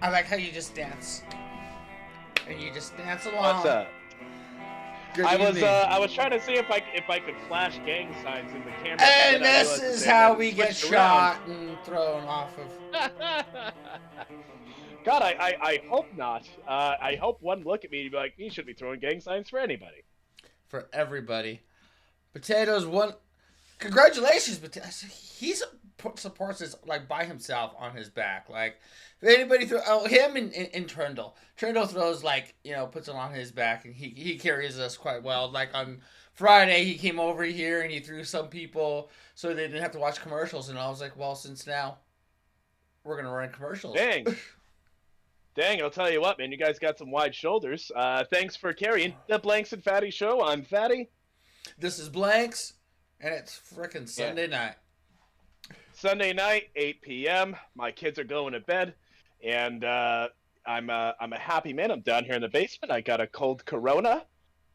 I like how you just dance. And you just dance What's along. up? Good evening. I was trying to see if I could flash gang signs in the camera, but And then I this realized that is they how had it we get switched around. shot and thrown off of. God, I hope not. I hope one look at me and be like, you should be throwing gang signs for anybody. For everybody. Potatoes won. Congratulations, but he supports this like by himself on his back. Like if anybody throw him and Trundle. Trundle throws like puts it on his back and he carries us quite well. Like on Friday he came over here and he threw some people so they didn't have to watch commercials and I was like, well, since now we're gonna run commercials. Dang, dang! I'll tell you what, man. You guys got some wide shoulders. Thanks for carrying the Blanks and Fatty show. I'm Fatty. This is Blanks and it's freaking Yeah. Sunday night. Sunday night, 8 p.m. My kids are going to bed, and I'm a happy man. I'm down here in the basement. I got a cold Corona,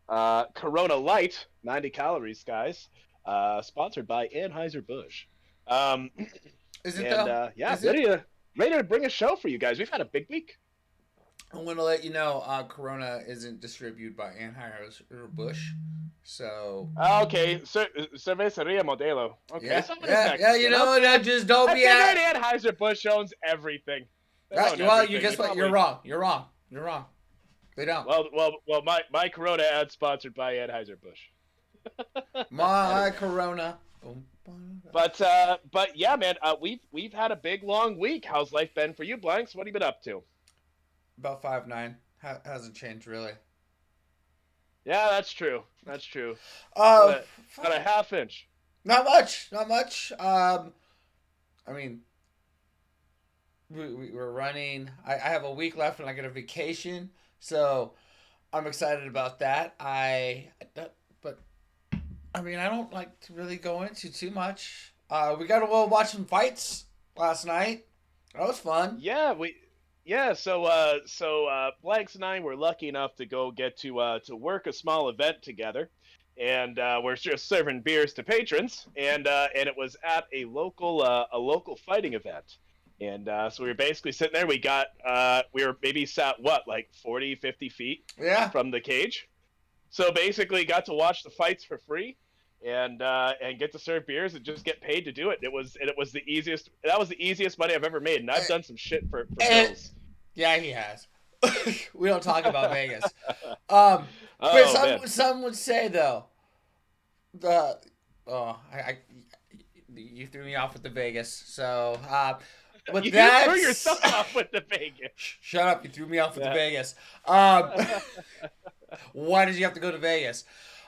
Corona Light, 90 calories, guys. Sponsored by Anheuser Busch. Um, Is it and though? yeah, Is it? ready to bring a show for you guys. We've had a big week. I'm gonna let you know, Corona isn't distributed by Anheuser Busch, so Okay, Cerveceria Modelo. Okay, yeah, so what is yeah, that? yeah. You know, Just don't I be figured at. Anheuser Busch owns everything. They Right, own well, you everything. They guess what? You're probably wrong. You're wrong. You're wrong. They don't. My Corona ad sponsored by Anheuser Busch. My Anyway, Corona. but yeah, man, we've had a big long week. How's life been for you, Blanks? What have you been up to? About 5'9". Hasn't changed really. Yeah, that's true. That's true. About Uh, a about a half inch. not much. Not much. I mean, we're running. I have a week left and I get a vacation, so I'm excited about that. But I mean, I don't like to really go into too much. We got to go watch some fights last night. That was fun. Yeah, Blanks and I were lucky enough to go get to work a small event together, and we're just serving beers to patrons, and it was at a local fighting event, and so we were basically sitting there. We were maybe sat what like 40, 50 feet Yeah. from the cage, so basically got to watch the fights for free. And get to serve beers and just get paid to do it. It was the easiest. That was the easiest money I've ever made, and I've done some shit for And, bills. yeah, he has. We don't talk about Vegas. Um, but Oh man, some would say though the I you threw me off with the Vegas. So with you that, threw yourself off with the Vegas. shut up. You threw me off with the Yeah. Vegas. Why did you have to go to Vegas?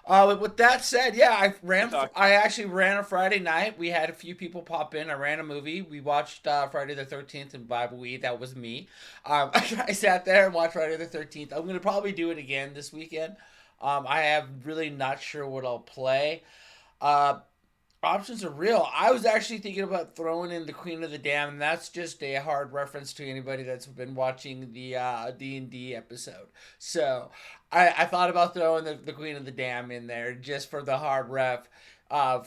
With that said, yeah, Talk. I actually ran a Friday night. We had a few people pop in. I ran a movie. We watched Friday the 13th and Bible Weed. That was me. I sat there and watched Friday the 13th. I'm gonna probably do it again this weekend. I have really not sure what I'll play. Uh, Options are real. I was actually thinking about throwing in the Queen of the Dam, and that's just a hard reference to anybody that's been watching the D&D episode. So I thought about throwing the Queen of the Dam in there just for the hard ref,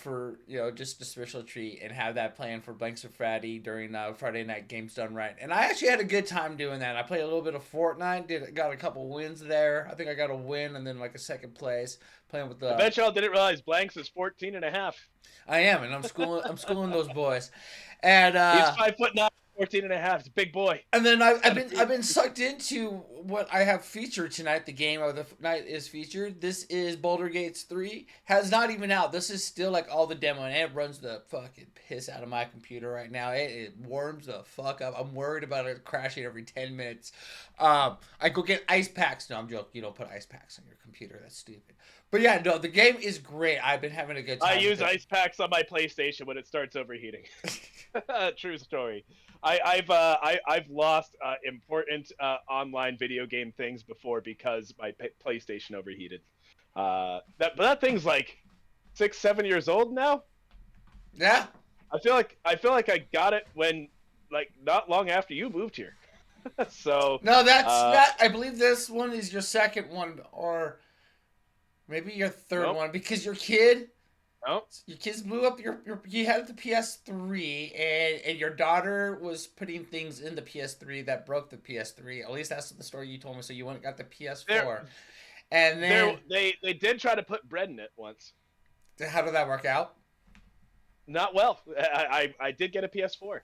for just a special treat, and have that playing for Blanks or Fatty during Friday night games done right. And I actually had a good time doing that. I played a little bit of Fortnite, got a couple wins there. I think I got a win and then like a second place playing with I the. bet y'all didn't realize Blanks is 14 and a half. I am, and I'm schooling those boys, and He's 5'9", 14 and a half. He's a big boy. and then Gotta I've prove. been sucked into what I have featured tonight. The game of the night is featured. This is Boulder Gates 3. Has not even out. This is still like all the demo, and it runs the fucking piss out of my computer right now. It warms the fuck up. I'm worried about it crashing every 10 minutes. I go get ice packs. No, I'm joking. You don't put ice packs on your computer. That's stupid. But yeah, no, the game is great. I've been having a good I time with use it. ice packs on my PlayStation when it starts overheating. True story. I've lost important online video game things before because my PlayStation overheated. That thing's like 6, 7 years old now. Yeah. I feel like I got it when like not long after you moved here. So No, that's uh, that. I believe this one is your second one, or maybe your third nope. one, because your kid Oh, Your kids blew up you had the PS3 and your daughter was putting things in the PS3 that broke the PS3. At least that's the story you told me. So you went and got the there, PS4. And there, then they did try to put bread in it once. how did that work out? Not well. I did get a PS4.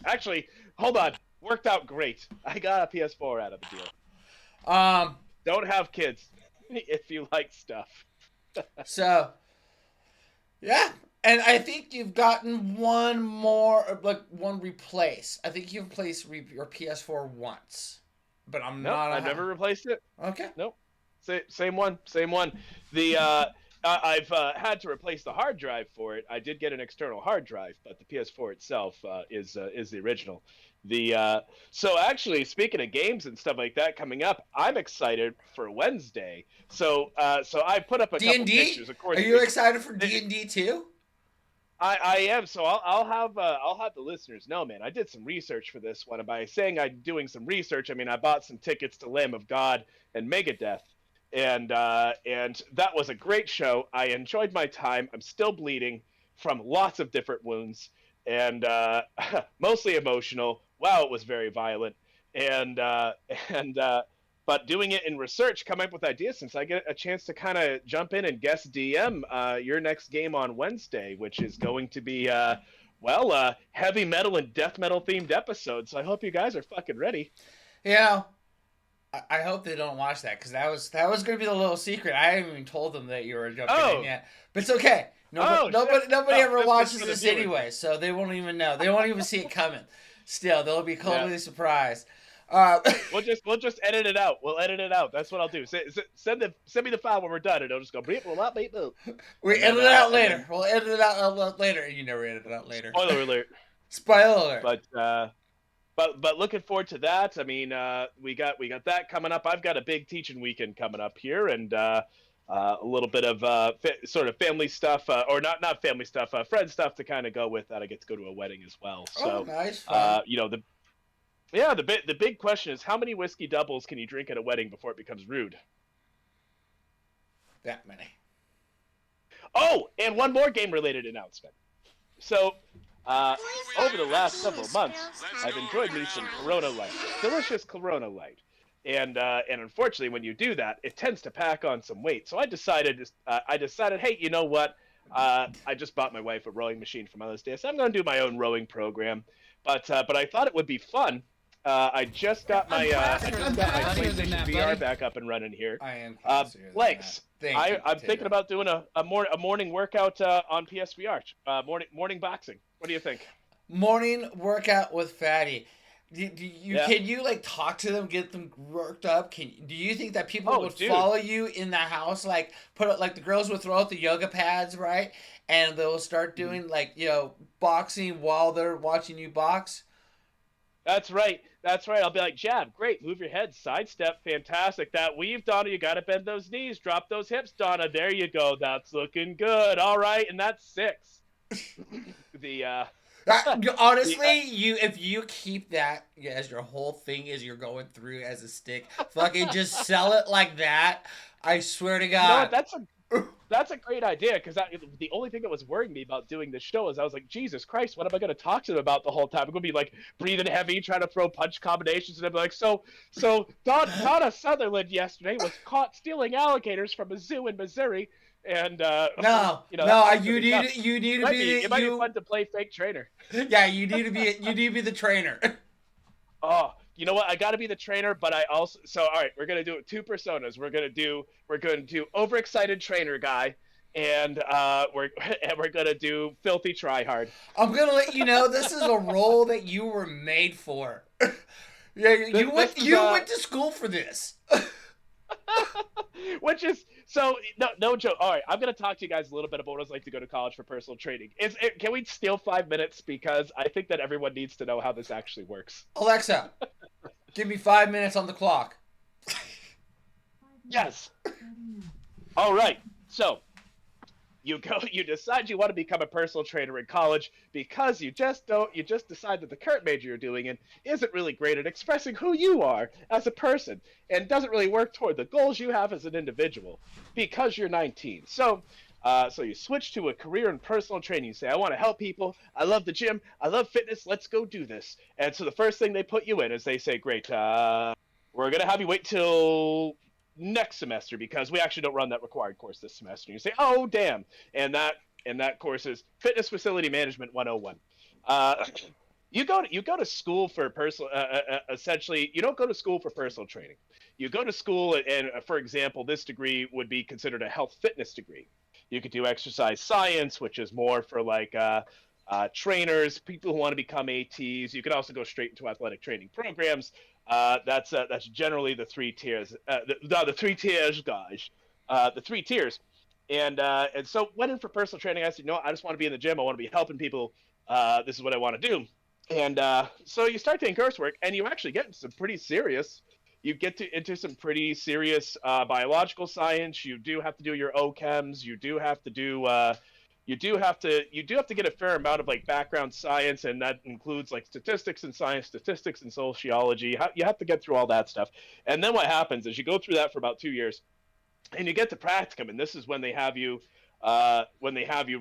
Actually, hold on. Worked out great. I got a PS4 out of the deal. um Don't have kids if you like stuff. so yeah, and I think you've gotten one more, like one replace. I think you've replaced your PS4 once, but I'm Nope, not I've never replaced it. okay. Nope. Same one. Same one. The I've had to replace the hard drive for it. I did get an external hard drive, but the PS4 itself is the original. The so actually, speaking of games and stuff like that coming up, I'm excited for Wednesday. So I put up a D couple and D. pictures. Of Are course, you excited for D&D too? I am. So I'll have the listeners know, man. I did some research for this one, and by saying I'm doing some research, I mean I bought some tickets to Lamb of God and Megadeth, and that was a great show. I enjoyed my time. I'm still bleeding from lots of different wounds, and mostly emotional. Wow, it was very violent, and and but doing it in research, coming up with ideas, since I get a chance to kind of jump in and guest DM your next game on Wednesday, which is going to be heavy metal and death metal themed episode. So I hope you guys are fucking ready. You know, I hope they don't watch that because that was going to be the little secret. I haven't even told them that you were jumping in Oh, yet, but it's okay. oh, Nobody no, ever this watches for the this viewers. anyway, so they won't even know. They won't even see it coming. Still, they'll be Yeah. totally surprised. Uh, We'll just edit it out. We'll edit it out. That's what I'll do. Send me the file when we're done, and it'll just go beep, beep, beep, boop. we And edit then, it out and later. then- We'll edit it out later. You never edit it out later. Spoiler alert. Spoiler alert. But looking forward to that. I mean, we got that coming up. I've got a big teaching weekend coming up here, and a little bit of sort of family stuff, or not family stuff, friend stuff to kind of go with that. I get to go to a wedding as well. So, Nice. Fun. the big question is how many whiskey doubles can you drink at a wedding before it becomes rude? That many. Oh, and one more game related announcement. So, over the last several months, I've enjoyed me some Corona Light, delicious Corona Light, and unfortunately, when you do that, it tends to pack on some weight. So I decided, hey, you know what? I just bought my wife a rowing machine for Mother's Day, so I'm going to do my own rowing program. But I thought it would be fun. I just got my PlayStation VR back up and running here. I am. Legs. I'm thinking Taylor. about doing a morning workout on PSVR. Morning boxing. What do you think? Morning workout with Fattie. Yeah. Can you like talk to them, get them worked up? Do you think that people Oh, would dude. follow you in the house? Like put it like the girls would throw out the yoga pads, right? And they'll start doing like boxing while they're watching you box. That's right. I'll be like, jab, great. Move your head, sidestep, fantastic. That weave, Donna, you got to bend those knees, drop those hips, Donna. There you go. That's looking good. All right, and that's 6. Honestly, if you keep that as your whole thing as you're going through as a stick, fucking just sell it like that. I swear to You know God. what? That's a great idea because the only thing that was worrying me about doing this show is I was like, Jesus Christ, what am I going to talk to them about the whole time? I'm going to be like breathing heavy, trying to throw punch combinations, and I'm like, so Donna Sutherland yesterday was caught stealing alligators from a zoo in Missouri, and No, you might be fun to play fake trainer. Yeah, you need to be the trainer. Oh, you know what? I got to be the trainer, but I also all right. We're gonna do it 2 personas. We're gonna do overexcited trainer guy, and we're gonna do filthy tryhard. I'm gonna let you know this is a role that you were made for. Yeah, you went to school for this. Which is no joke. All right, I'm gonna talk to you guys a little bit about what it's like to go to college for personal training. Can we steal 5 minutes because I think that everyone needs to know how this actually works. Alexa, give me 5 minutes on the clock. Yes. All right. So you decide you want to become a personal trainer in college because you just decide that the current major you're doing in isn't really great at expressing who you are as a person and doesn't really work toward the goals you have as an individual because you're 19. So So you switch to a career in personal training. You say, I want to help people. I love the gym. I love fitness. Let's go do this. And so the first thing they put you in is they say, great, we're going to have you wait till next semester because we actually don't run that required course this semester. And you say, oh, damn. And that course is Fitness Facility Management 101. You go to school for personal essentially you don't go to school for personal training. You go to school and for example, this degree would be considered a health fitness degree. You could do exercise science, which is more for like trainers, people who want to become ATs. You could also go straight into athletic training programs. That's generally the three tiers. The three tiers, guys. The three tiers. And so went in for personal training. I said, no, I just want to be in the gym. I want to be helping people. This is what I want to do. And so you start taking coursework, and you actually get into some pretty serious. You get into some pretty serious biological science. You do have to do your OChems. You do have to do. You do have to get a fair amount of like background science, and that includes like statistics and science, statistics and sociology. You have to get through all that stuff. And then what happens is you go through that for about 2 years, and you get to practicum, and this is when they have you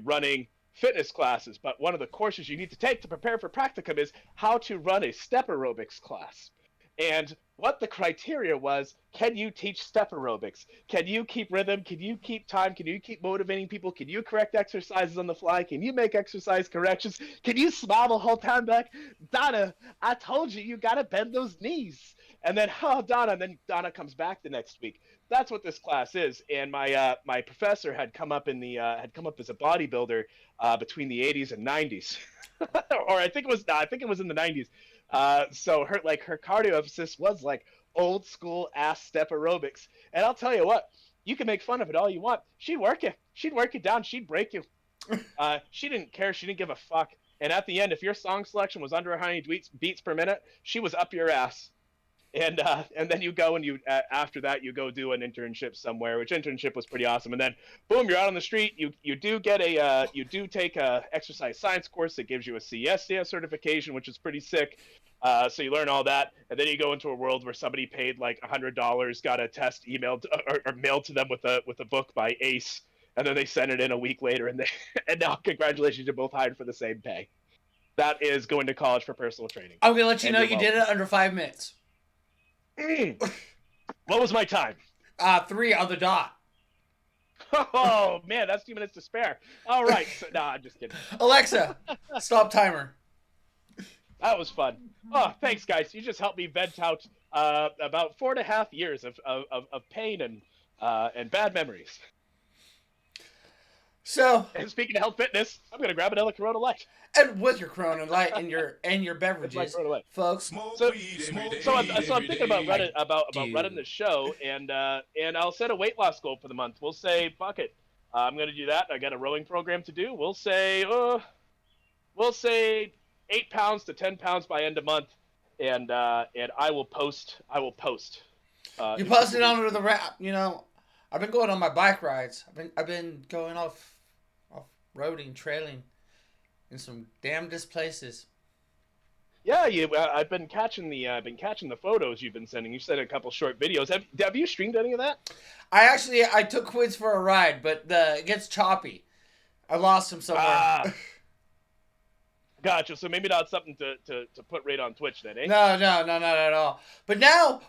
running fitness classes. But one of the courses you need to take to prepare for practicum is how to run a step aerobics class. And what the criteria was, can you teach step aerobics? Can you keep rhythm? Can you keep time? Can you keep motivating people? Can you correct exercises on the fly? Can you make exercise corrections? Can you smile the whole time back? Donna, I told you, you got to bend those knees. And then, oh, Donna, and then Donna comes back the next week. That's what this class is. And my professor had come up as a bodybuilder between the 80s and 90s. Or I think it was in the 90s. So her cardio emphasis was like old school ass step aerobics. And I'll tell you what, you can make fun of it all you want. She'd work you. She'd work you down. She'd break you. She didn't care. She didn't give a fuck. And at the end, if your song selection was under 100 beats per minute, she was up your ass. And then you go and after that you go do an internship somewhere, which internship was pretty awesome. And then boom, you're out on the street. You do take a exercise science course that gives you a CSCS certification, which is pretty sick. So you learn all that, and then you go into a world where somebody paid like $100, got a test emailed or mailed to them with a book by Ace, and then they sent it in a week later, and now congratulations, you're both hired for the same pay. That is going to college for personal training. I'm gonna let you know you did it under 5 minutes. What was my time? 3 on the dot. Oh man, that's 2 minutes to spare. All right, so, no, I'm just kidding. Alexa, stop timer. That was fun. Oh, thanks, guys. You just helped me vent out about 4.5 years of pain and bad memories. So, and speaking of health fitness, I'm gonna grab another Corona Light. And with your Corona Light and your beverages, folks. So I'm thinking about running the show, and I'll set a weight loss goal for the month. We'll say, fuck it, I'm gonna do that. I got a rowing program to do. We'll say 8 pounds to 10 pounds by end of month, and I will post. You post it under the wrap. You know, I've been going on my bike rides. I've been going off roading, trailing in some damnedest places. Yeah, I've been catching the photos you've been sending. You sent a couple short videos. Have you streamed any of that? I took Quids for a ride, but it gets choppy. I lost him somewhere. Gotcha. So maybe not something to put right on Twitch then, eh? No, not at all. But now,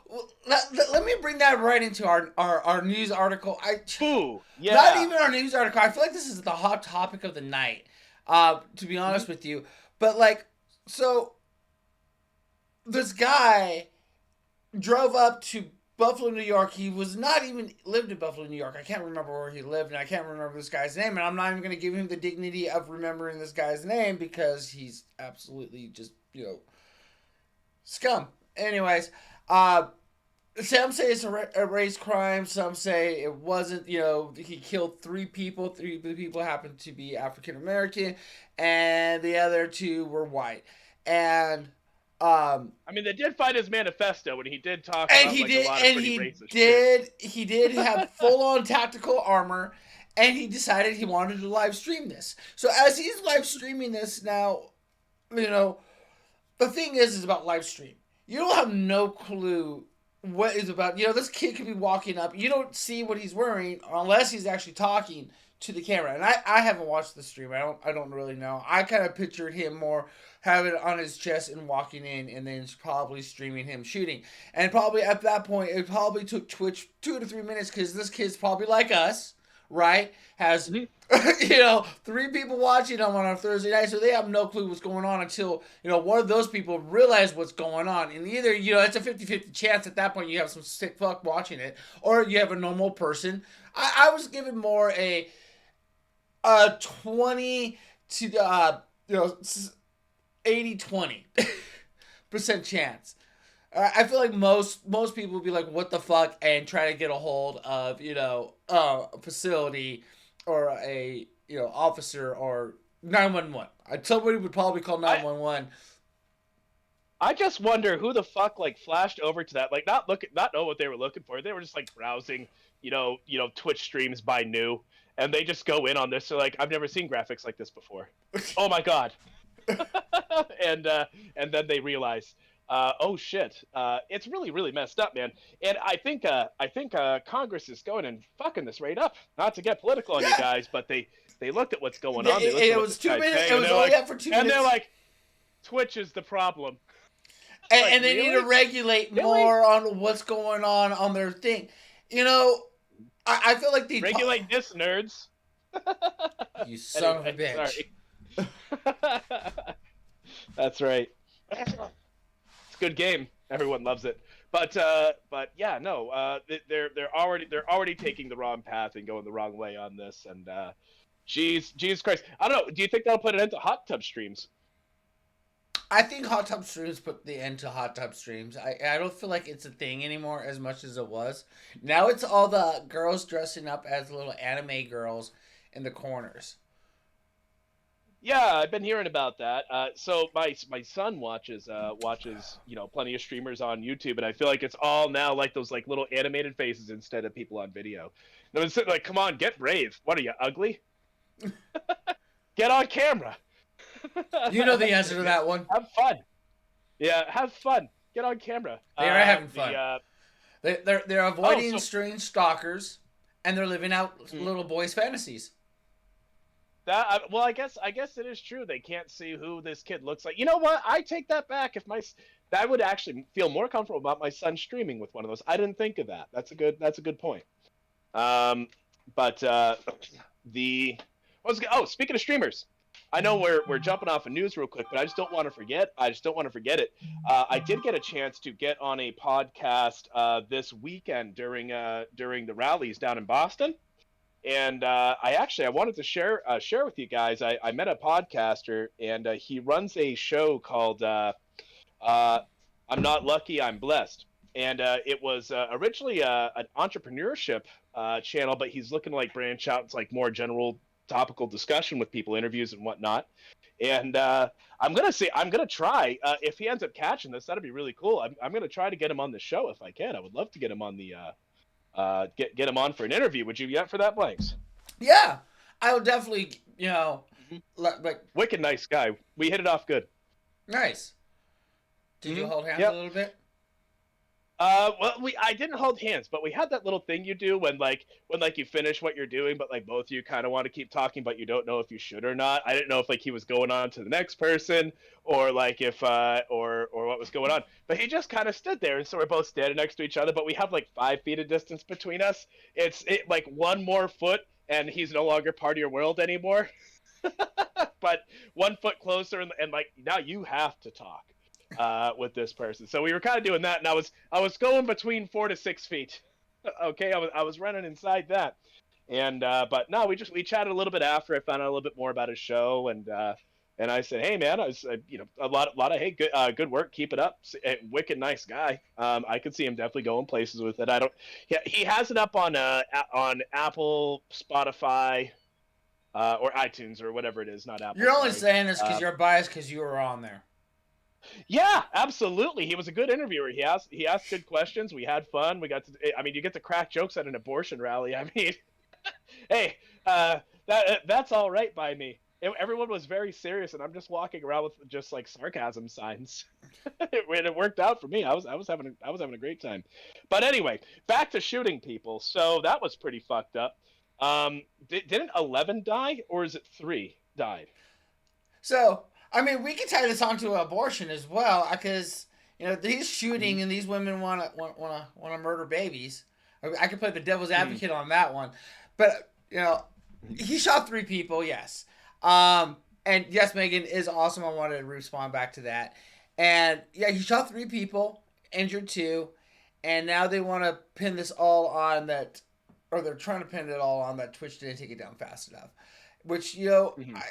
let me bring that right into our news article. Ooh, yeah. Not even our news article. I feel like this is the hot topic of the night, to be honest with you. But, so, this guy drove up to Buffalo, New York. He was not even lived in Buffalo, New York. I can't remember where he lived, and I can't remember this guy's name, and I'm not even going to give him the dignity of remembering this guy's name because he's absolutely just, scum. Anyways, some say it's a race crime. Some say it wasn't. He killed 3 people. 3 people happened to be African American, and the other 2 were white. And I mean, they did find his manifesto, and he did talk about a lot of pretty racist shit. He did have full-on tactical armor, and he decided he wanted to live stream this. So as he's live streaming this now, the thing is about live stream. You don't have no clue what is about. This kid could be walking up. You don't see what he's wearing unless he's actually talking to the camera. And I haven't watched the stream. I don't really know. I kind of pictured him more having it on his chest and walking in, and then probably streaming him shooting. And probably at that point, it probably took Twitch 2 to 3 minutes because this kid's probably like us, right? Has Mhm. 3 people watching them on a Thursday night, so they have no clue what's going on until one of those people realize what's going on. And either it's a 50-50 chance at that point you have some sick fuck watching it, or you have a normal person. I was given more a 20 to 80-20% chance. I feel like most people would be like, "What the fuck," and try to get a hold of a facility or a officer or 911. Somebody would probably call I 911. I just wonder who the fuck like flashed over to that, like not know what they were looking for. They were just like browsing, Twitch streams by new, and they just go in on this. They're like, I've never seen graphics like this before. Oh my god! And then they realize, oh shit, it's really really messed up, man. And I think Congress is going and fucking this right up. Not to get political on you Yeah, guys, but they looked at what's going on. They looked it at what was this two guy's minutes. saying, It and was they're only like, up for 2 minutes. Twitch is the problem. and, Like, and they need really? to regulate Really? more on what's going on their thing. You know, I feel like the Regulate this, nerds. you son of a Anyway, bitch. sorry. That's right. It's a good game. Everyone loves it. But yeah, no. They're already taking the wrong path and going the wrong way on this. And Jesus Christ, I don't know. Do you think that'll put an end to hot tub streams? I think hot tub streams put the end to hot tub streams. I don't feel like it's a thing anymore as much as it was. Now it's all the girls dressing up as little anime girls in the corners. Yeah, I've been hearing about that. So my son watches plenty of streamers on YouTube, and I feel like it's all now like those like little animated faces instead of people on video. And I was like, come on, get brave. What are you, ugly? Get on camera. You know the answer to that one. Have fun. Yeah, have fun. Get on camera. They are having fun. The They're oh avoiding so strange stalkers, and they're living out mm, little boys' fantasies. that well, I guess it is true. They can't see who this kid looks like. You know what? I take that back. I would actually feel more comfortable about my son streaming with one of those. I didn't think of that. That's a good point. Um, but the speaking of streamers, I know we're jumping off of news real quick, but I just don't want to forget. I just don't want to forget it. I did get a chance to get on a podcast this weekend during the rallies down in Boston, and I wanted to share with you guys. I met a podcaster, and he runs a show called uh, "I'm Not Lucky, I'm Blessed." And it was originally an entrepreneurship channel, but he's looking to like branch out into like more general topical discussion with people, interviews and whatnot. And I'm gonna try if he ends up catching this, that'd be really cool. I'm gonna try to get him on the show if I can. I would love to get him on the get him on for an interview. Would you be up for that, Blanks? Yeah, I will definitely, Mm-hmm. like, Wicked nice guy. We hit it off good. nice. Did you Mm-hmm. hold hands a Yep. little bit? Well, I didn't hold hands, but we had that little thing you do when you finish what you're doing, but like both of you kind of want to keep talking, but you don't know if you should or not. I didn't know if like he was going on to the next person or like if or what was going on. But he just kind of stood there, and so we're both standing next to each other, but we have like 5 feet of distance between us. It like one more foot, and he's no longer part of your world anymore. But 1 foot closer, and like now you have to talk with this person. So we were kind of doing that, and I was going between 4 to 6 feet. Okay, I was running inside that, and but no, we chatted a little bit after. I found out a little bit more about his show, and I said, hey man, I was a lot of hey, good work, keep it up. Wicked nice guy. I could see him definitely going places with it. I don't. Yeah, he has it up on Apple, Spotify. Or iTunes or whatever it is, not Apple. You're only Sorry. saying this because you're biased because you were on there. Yeah, absolutely. He was a good interviewer. He asked good questions. We had fun. We got to. I mean, you get to crack jokes at an abortion rally. I mean, hey, that's all right by me. Everyone was very serious, and I'm just walking around with just like sarcasm signs. It worked out for me. I was having a great time. But anyway, back to shooting people. So that was pretty fucked up. Didn't 11 die, or is it 3 died? So, I mean, we can tie this onto abortion as well, because he's Mhm. shooting and these women want to murder babies. I could play the devil's Mhm. advocate on that one, but Mhm. he shot 3 people. Yes, and yes, Megan is awesome. I wanted to respond back to that, and yeah, he shot 3 people, injured 2, and now they want to pin this all on that, or they're trying to pin it all on that Twitch didn't take it down fast enough. Which Mhm.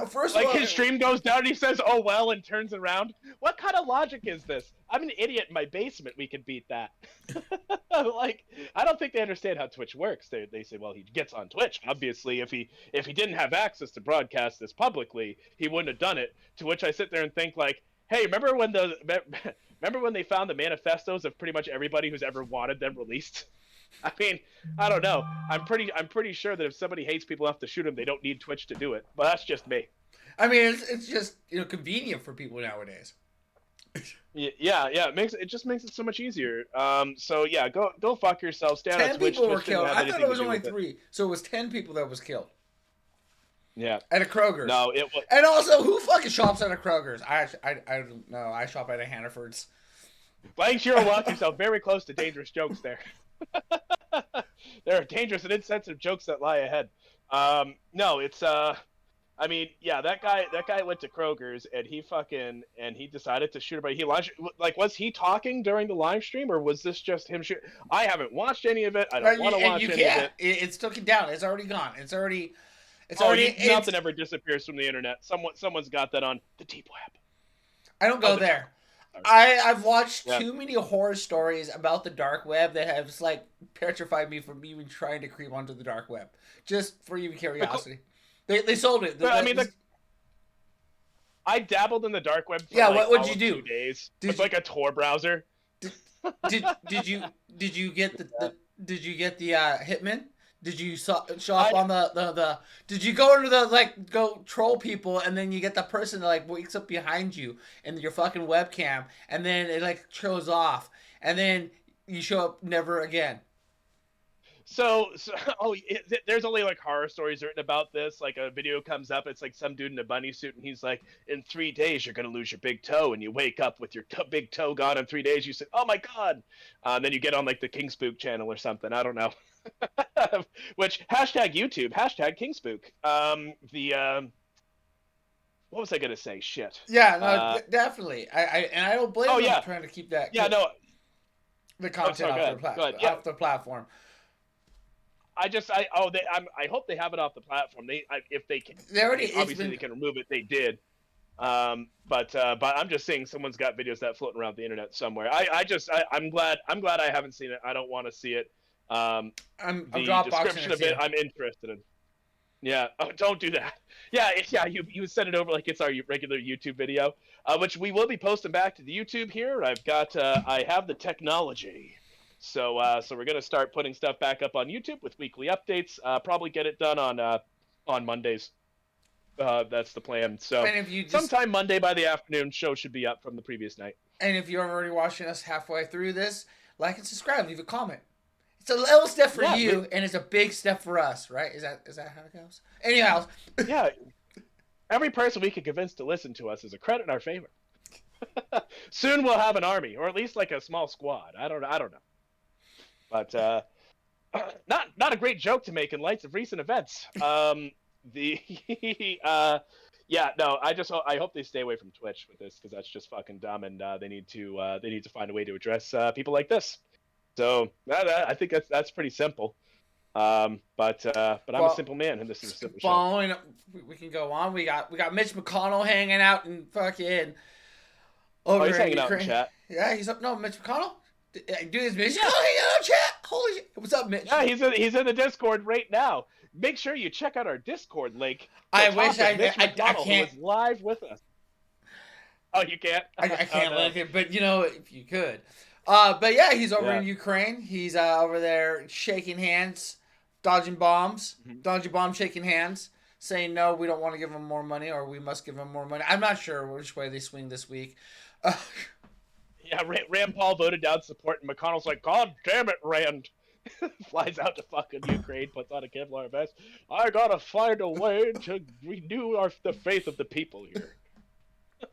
first of Like all, his stream goes down and he says, "Oh well," and turns around. What kind of logic is this? I'm an idiot in my basement. We can beat that. Like, I don't think they understand how Twitch works. They say, well, he gets on Twitch. Obviously, if he didn't have access to broadcast this publicly, he wouldn't have done it. To which I sit there and think, like, hey, remember when they found the manifestos of pretty much everybody who's ever wanted them released? I mean, I don't know. I'm pretty sure that if somebody hates people enough to shoot them, they don't need Twitch to do it. But that's just me. I mean, it's just convenient for people nowadays. Yeah. It just makes it so much easier. So yeah, go fuck yourself. Stay on Ten Twitch. people were Twitch didn't killed. have I thought it anything to was do only with it. 3, so it was 10 people that was killed Yeah. at a Kroger's. No, it was. And also, who fucking shops at a Kroger's? I don't know. I shop at a Hannaford's. Blank Shiro watch yourself very close to dangerous jokes there. There are dangerous and insensitive jokes that lie ahead. No, it's I mean, yeah, that guy went to Kroger's and he decided to shoot everybody. He launched, like, was he talking during the live stream, or was this just him shoot? I haven't watched any of it. I don't want to And watch you any of can't. it. It's taken down. It's already gone. It's already. It's Oh, already. It's. nothing ever disappears from the internet. Someone's got that on the deep web. I don't Oh, go the dark there. web. Sorry. I've watched Yeah. too many horror stories about the dark web that have like petrified me from even trying to creep onto the dark web, just for even curiosity. They sold it. I mean, I dabbled in the dark web for Yeah, like what would all you of do? 2 days Did with you like a Tor browser. did, did you get the did you get the Hitman? Did you shop I on the did you go into the like go troll people and then you get the person that like wakes up behind you and your fucking webcam and then it like shows off and then you show up never again. so there's only like horror stories written about this. Like a video comes up, it's like some dude in a bunny suit, and he's like, "In 3 days, you're gonna lose your big toe," and you wake up with your big toe gone in 3 days. You say, "Oh my god!" Then you get on like the King Spook channel or something. I don't know. Which hashtag YouTube hashtag King Spook. The What was I gonna say? Shit. Yeah, no, Uh, definitely. And I don't blame oh them yeah, trying to keep that yeah. No. the Oh, content sorry. Go ahead. Go ahead. Yeah. off the platform. I hope they have it off the platform. If they can, They I already mean, it's obviously been they can remove it. They did. But I'm just saying someone's got videos that floating around the internet somewhere. I'm glad I haven't seen it. I don't want to see it. I'm The Dropboxing description it of to it you. I'm interested in. Yeah. Oh, don't do that. Yeah. You send it over like it's our regular YouTube video, which we will be posting back to the YouTube here. I have the technology. So we're gonna start putting stuff back up on YouTube with weekly updates. Probably get it done on Mondays. That's the plan. So And if you just sometime Monday by the afternoon, show should be up from the previous night. and if you're already watching us halfway through this, like and subscribe, leave a comment. It's a little step for Yeah, you, and it's a big step for us, right? Is that how it goes? Anyhow, yeah. Every person we can convince to listen to us is a credit in our favor. Soon we'll have an army, or at least like a small squad. I don't know. But not a great joke to make in light of recent events. The Yeah, no, I hope they stay away from Twitch with this because that's just fucking dumb, and they need to find a way to address people like this. So I think that's pretty simple. But I'm a well, simple man, and this is a simple show. following, we can go on. We got Mitch McConnell hanging out in fucking Oh, over he's in hanging out in Ukraine. chat. Yeah, he's up. No, Mitch McConnell. Dude, is Mitch McConnell hanging out in chat? Holy shit! What's up, Mitch? Yeah, he's in the Discord right now. Make sure you check out our Discord link. I To wish talk with Mitch I McConnell, can't. who is live with us. Oh, you can't. I Oh, can't no. link it, but if you could. But yeah, he's over Yeah. in Ukraine. He's over there shaking hands, dodging bombs, Mhm. dodging bombs, shaking hands, saying no, we don't want to give him more money, or we must give him more money. I'm not sure which way they swing this week. Uh, Yeah, Rand Paul voted down support, and McConnell's like, God damn it, Rand. Flies out to fucking Ukraine, puts on a Kevlar vest. I gotta find a way to renew the faith of the people here.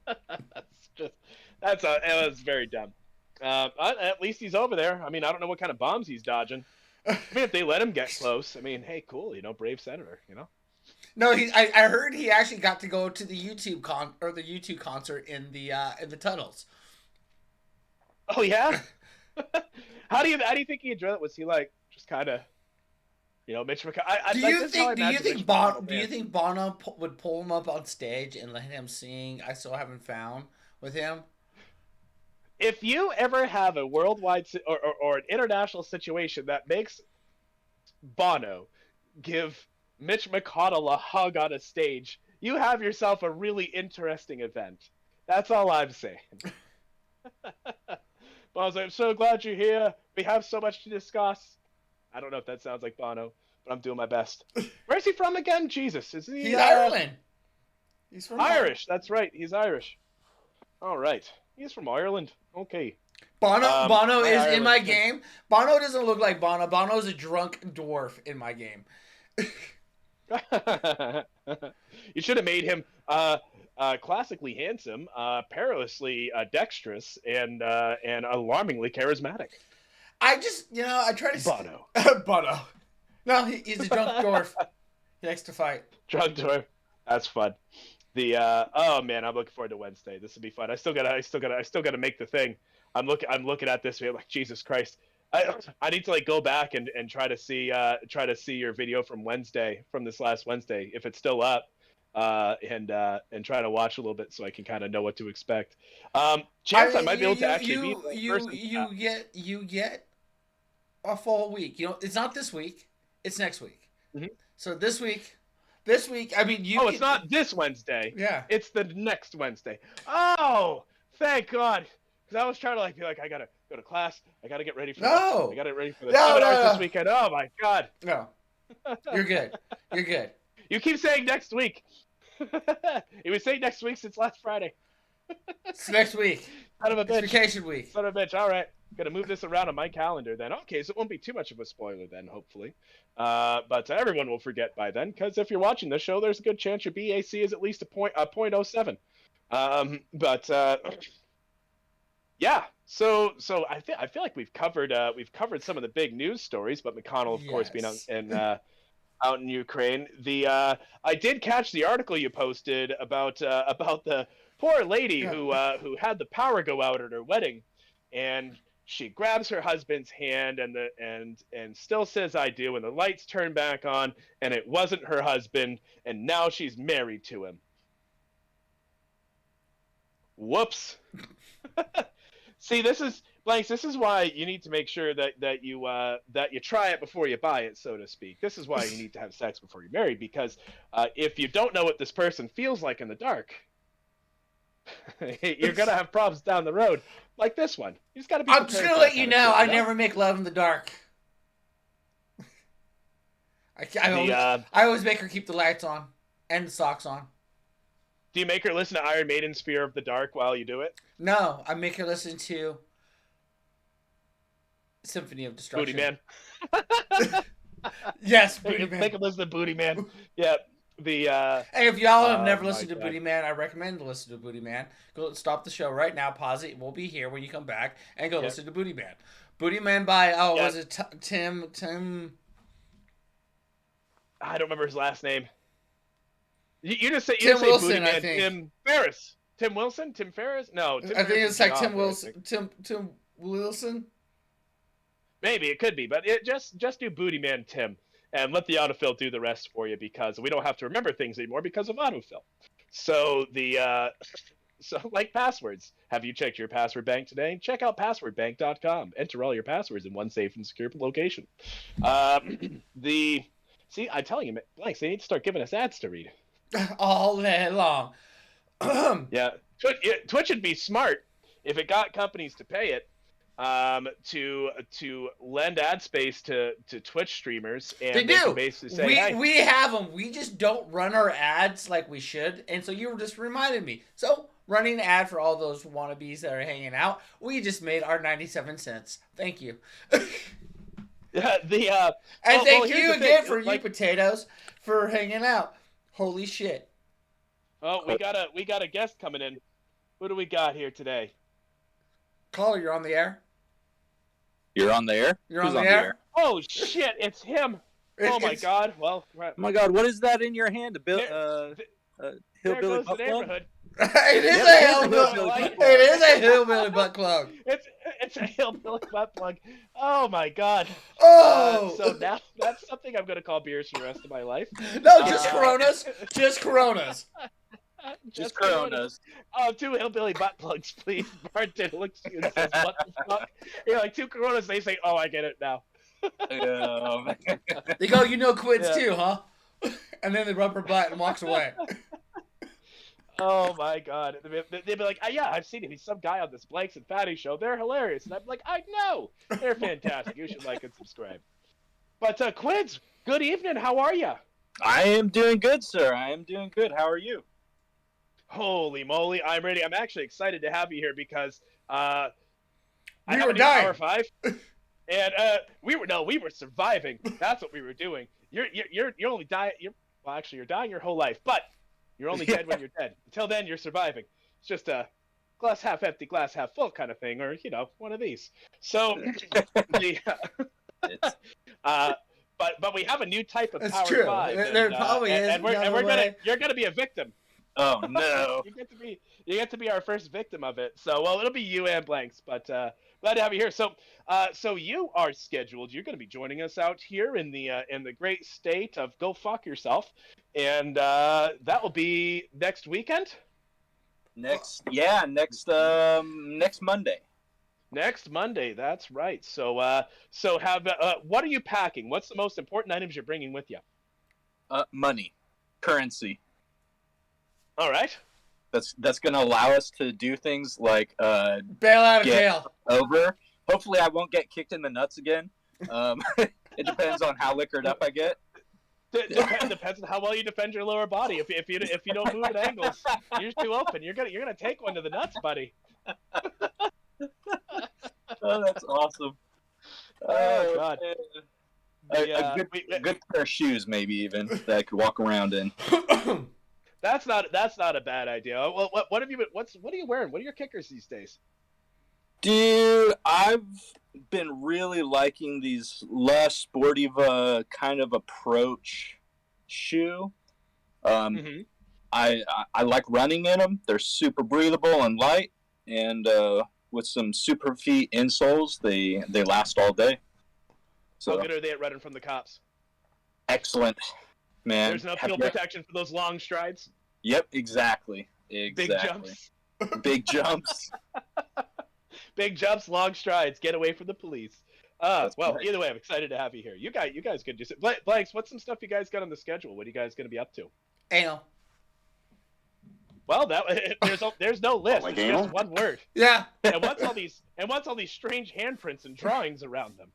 That's just it was very dumb. At least he's over there. I mean, I don't know what kind of bombs he's dodging. I mean, if they let him get close, I mean, hey, cool, brave senator, No, I heard he actually got to go to the YouTube concert in the tunnels. Oh yeah. How do you think he enjoyed it? Was he like just kind of, Mitch McConnell? Do you think Bono would pull him up on stage and let him sing "I Still Haven't Found" with him? If you ever have a worldwide or an international situation that makes Bono give Mitch McConnell a hug on a stage, you have yourself a really interesting event. That's all I'm saying. Bono's like, I'm so glad you're here. We have so much to discuss. I don't know if that sounds like Bono, but I'm doing my best. Where's he from again? Jesus, is he? He's Ireland. He's from Irish. That's right. He's Irish. All right. He's from Ireland. Okay. Bono is in my game. Bono doesn't look like Bono. Bono's a drunk dwarf in my game. You should have made him classically handsome, perilously dexterous, and alarmingly charismatic. I try to... Bono. Bono. No, he's a drunk dwarf. He likes to fight. Drunk dwarf. That's fun. Oh man, I'm looking forward to Wednesday. This will be fun. I still gotta make the thing. I'm looking at this. I'm like, Jesus Christ. I need to go back and try to see your video from this last Wednesday, if it's still up, and try to watch a little bit so I can kind of know what to expect. Chance I might be able to actually be you get a full week. It's not this week. It's next week. Mm-hmm. So this week, I mean, it's not this Wednesday. Yeah. It's the next Wednesday. Oh, thank God. Because I was trying to be like, I gotta go to class. I gotta get ready for this. I gotta get ready for the seminars this weekend. Oh my God. No. You're good. You're good. You keep saying next week. He was saying next week since last Friday. It's next week. Son of a bitch. It's vacation week. Son of a bitch. All right. Gonna move this around on my calendar then. Okay, so it won't be too much of a spoiler then, hopefully. But everyone will forget by then, because if you're watching this show, there's a good chance your BAC is at least a 0.07. Yeah. So I feel like we've covered some of the big news stories, but McConnell, of course, being out in Ukraine. I did catch the article you posted about the poor lady who had the power go out at her wedding, and she grabs her husband's hand and still says "I do," and the lights turn back on, and it wasn't her husband, and now she's married to him. Whoops. See, this is why you need to make sure that you try it before you buy it, so to speak. This is why you need to have sex before you're married, because if you don't know what this person feels like in the dark, you're gonna have problems down the road, like this one. You just gotta be. I'm just gonna let you know, I never make love in the dark. I always make her keep the lights on and the socks on. Do you make her listen to Iron Maiden's "Fear of the Dark" while you do it? No, I make her listen to Symphony of Destruction. Booty Man. Yes, Booty Man. Make her listen to Booty Man. Yeah. Hey, if y'all have never listened to Booty Man, I recommend to listen to Booty Man. Go stop the show right now, pause it. We'll be here when you come back, and go listen to Booty Man. Booty Man by was it Tim? I don't remember his last name. You just say Tim Wilson, Booty Man. I think. Tim Ferriss. Tim Wilson? Tim Ferriss? No. I think it's like Tim Wilson. Tim Wilson. Maybe it could be, but just do Booty Man Tim, and let the autofill do the rest for you, because we don't have to remember things anymore because of autofill. So like passwords. Have you checked your password bank today? Check out passwordbank.com. Enter all your passwords in one safe and secure location. See, I'm telling you, Blanks, they need to start giving us ads to read. All day long. Yeah. Twitch would be smart if it got companies to pay it to lend ad space to Twitch streamers, and they do. Basically say, hey, we have them. We just don't run our ads like we should, and so you just reminded me. So running an ad for all those wannabes that are hanging out, we just made our 97 cents. Thank you. the And well, thank here's you the again thing. for you potatoes for hanging out. Holy shit. Oh, we got a guest coming in. What do we got here today? Caller, you're on the air. You're on the air? You're on Who's the on the air. air? Oh shit, it's him. Oh my It's god. Well, Oh my God, what is that in your hand? there, there Hillbilly goes the butt plug? neighborhood. it is Yep, a it is a hillbilly. hillbilly like butt it. plug. It is a hillbilly butt plug. It's a hillbilly butt plug. Oh my god. Oh. So now that's something I'm gonna call beers for the rest of my life. No, just Uh, Coronas. Just Coronas. Just Coronas. Oh, 2 hillbilly butt plugs, please. Martin looks at you and says, "What the fuck?" You're like 2 Coronas. They say, "Oh, I get it now." They go, you know quids Yeah. too, huh? And then they rub her butt and walks away. Oh my god. They'd be like, yeah, I've seen him. He's some guy on this Blanks and Fatty show. They're hilarious. And I'm like, I know. They're fantastic. You should like and subscribe. But Quids, good evening. How are you? I am doing good, sir. I am doing good. How are you? Holy moly, I'm ready. I'm actually excited to have you here because I We have were a new dying. Power 5. And we were surviving. That's what we were doing. You're only dying. You're dying your whole life, but you're only dead when you're dead. Until then, you're surviving. It's just a glass half empty, glass half full kind of thing, or one of these. So, but we have a new type of That's Power true. 5. There probably is and you're gonna be a victim. Oh no. You get to be our first victim of it. So it'll be you and Blanks, but glad to have you here. So so you are scheduled. You're going to be joining us out here in the great state of go fuck yourself, and that will be next weekend. Next Monday. Next Monday, that's right. So so have what are you packing? What's the most important items you're bringing with you? Money, currency. All right. That's going to allow us to do things like Bail out of get jail. over. Hopefully, I won't get kicked in the nuts again. It depends on how liquored up I get. Depends on how well you defend your lower body. If you don't move at angles, you're too open. You're gonna take one to the nuts, buddy. Oh, that's awesome. Oh God. A good pair of shoes, maybe even that I could walk around in. That's not a bad idea. Well, what have you been? What are you wearing? What are your kickers these days? Dude, I've been really liking these less sportiva kind of approach shoe. I like running in them. They're super breathable and light, and with some super feet insoles, they last all day. So how good are they at running from the cops? Excellent, man. There's no fuel protection for those long strides. Yep, exactly. Big jumps. Big jumps. Big jumps, long strides. Get away from the police. Well, right. Either way, I'm excited to have you here. You guys could just Blanks. What's some stuff you guys got on the schedule? What are you guys going to be up to? Anal. Well, there's no list. It's just one word. Yeah. And what's all these strange handprints and drawings around them?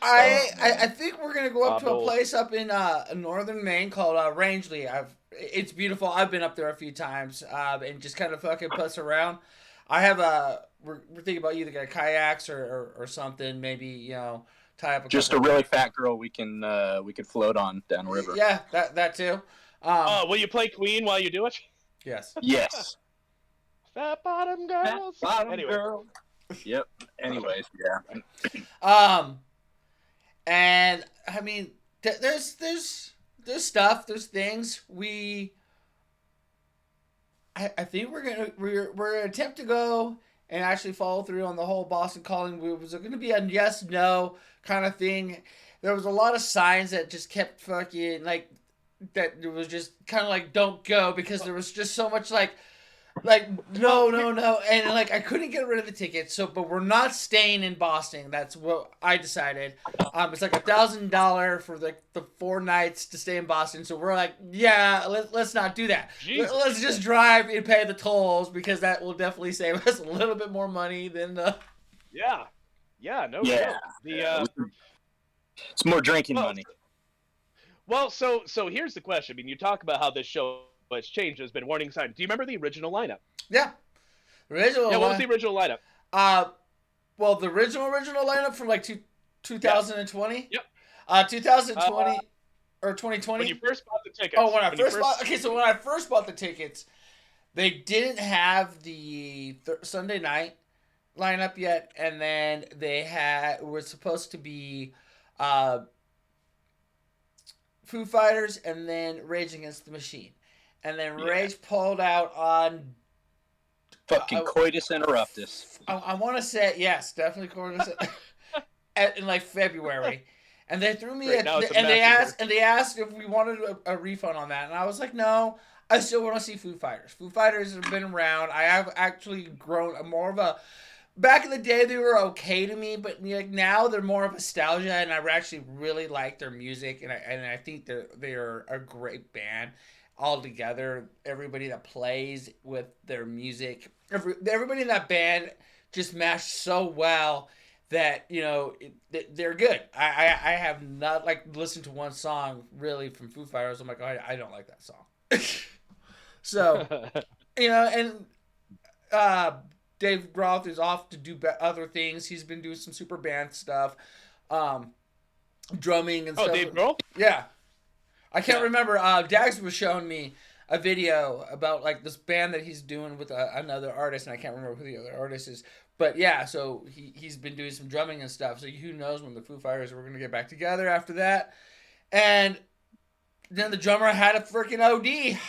I think we're gonna go up to a Bubble. place up in northern Maine called Rangeley. It's beautiful. I've been up there a few times and just kind of fucking puss around. I have we're thinking about either get kayaks or something. Maybe tie up just a really fat girl we could float on down river. Yeah, that too. Will you play Queen while you do it? Yes. Yes. Fat bottom girls. Fat bottom Anyway. girl. Yep. Anyways, yeah. And I mean, there's stuff, there's things I think we're gonna attempt to go and actually follow through on the whole Boston Calling. Was it gonna be a yes no kind of thing? There was a lot of signs that just kept fucking like that. It was just kind of like don't go because there was just so much like no, and like I couldn't get rid of the tickets. So, but we're not staying in Boston. That's what I decided. It's like $1,000 for the 4 nights to stay in Boston. So we're like, yeah, let's not do that. Let's just drive and pay the tolls because that will definitely save us a little bit more money than the. Yeah. It's more drinking money. Well, so here's the question. I mean, you talk about how this show has changed. There's been warning signs. Do you remember the original lineup? Yeah. What was the original lineup? Well, the original lineup from like 2020? Yep. 2020 or When you 2020? first bought the tickets. Oh, when I first bought. Okay, so when I first bought the tickets, they didn't have the Sunday night lineup yet, and then they were supposed to be uh, Foo Fighters and then Rage Against the Machine, and then Yeah. Rage pulled out on. Fucking coitus interruptus. I want to say yes, definitely coitus in like February, and they threw me Right, they asked if we wanted a refund on that, and I was like, no, I still want to see Foo Fighters. Foo Fighters have been around. I have actually grown more of a. Back in the day, they were okay to me, but like now they're more of nostalgia, and I actually really like their music, and I think they're a great band all together. Everybody that plays with their music, everybody in that band just mashed so well that they're good. I have not like listened to one song really from Foo Fighters. I'm like, oh, I don't like that song. So and Dave Groth is off to do other things. He's been doing some super band stuff, drumming and stuff. Oh, Dave Grohl? Yeah. I can't remember. Dax was showing me a video about like this band that he's doing with another artist, and I can't remember who the other artist is. But yeah, so he's been doing some drumming and stuff. So who knows when the Foo Fighters are going to get back together after that. And then the drummer had a freaking OD.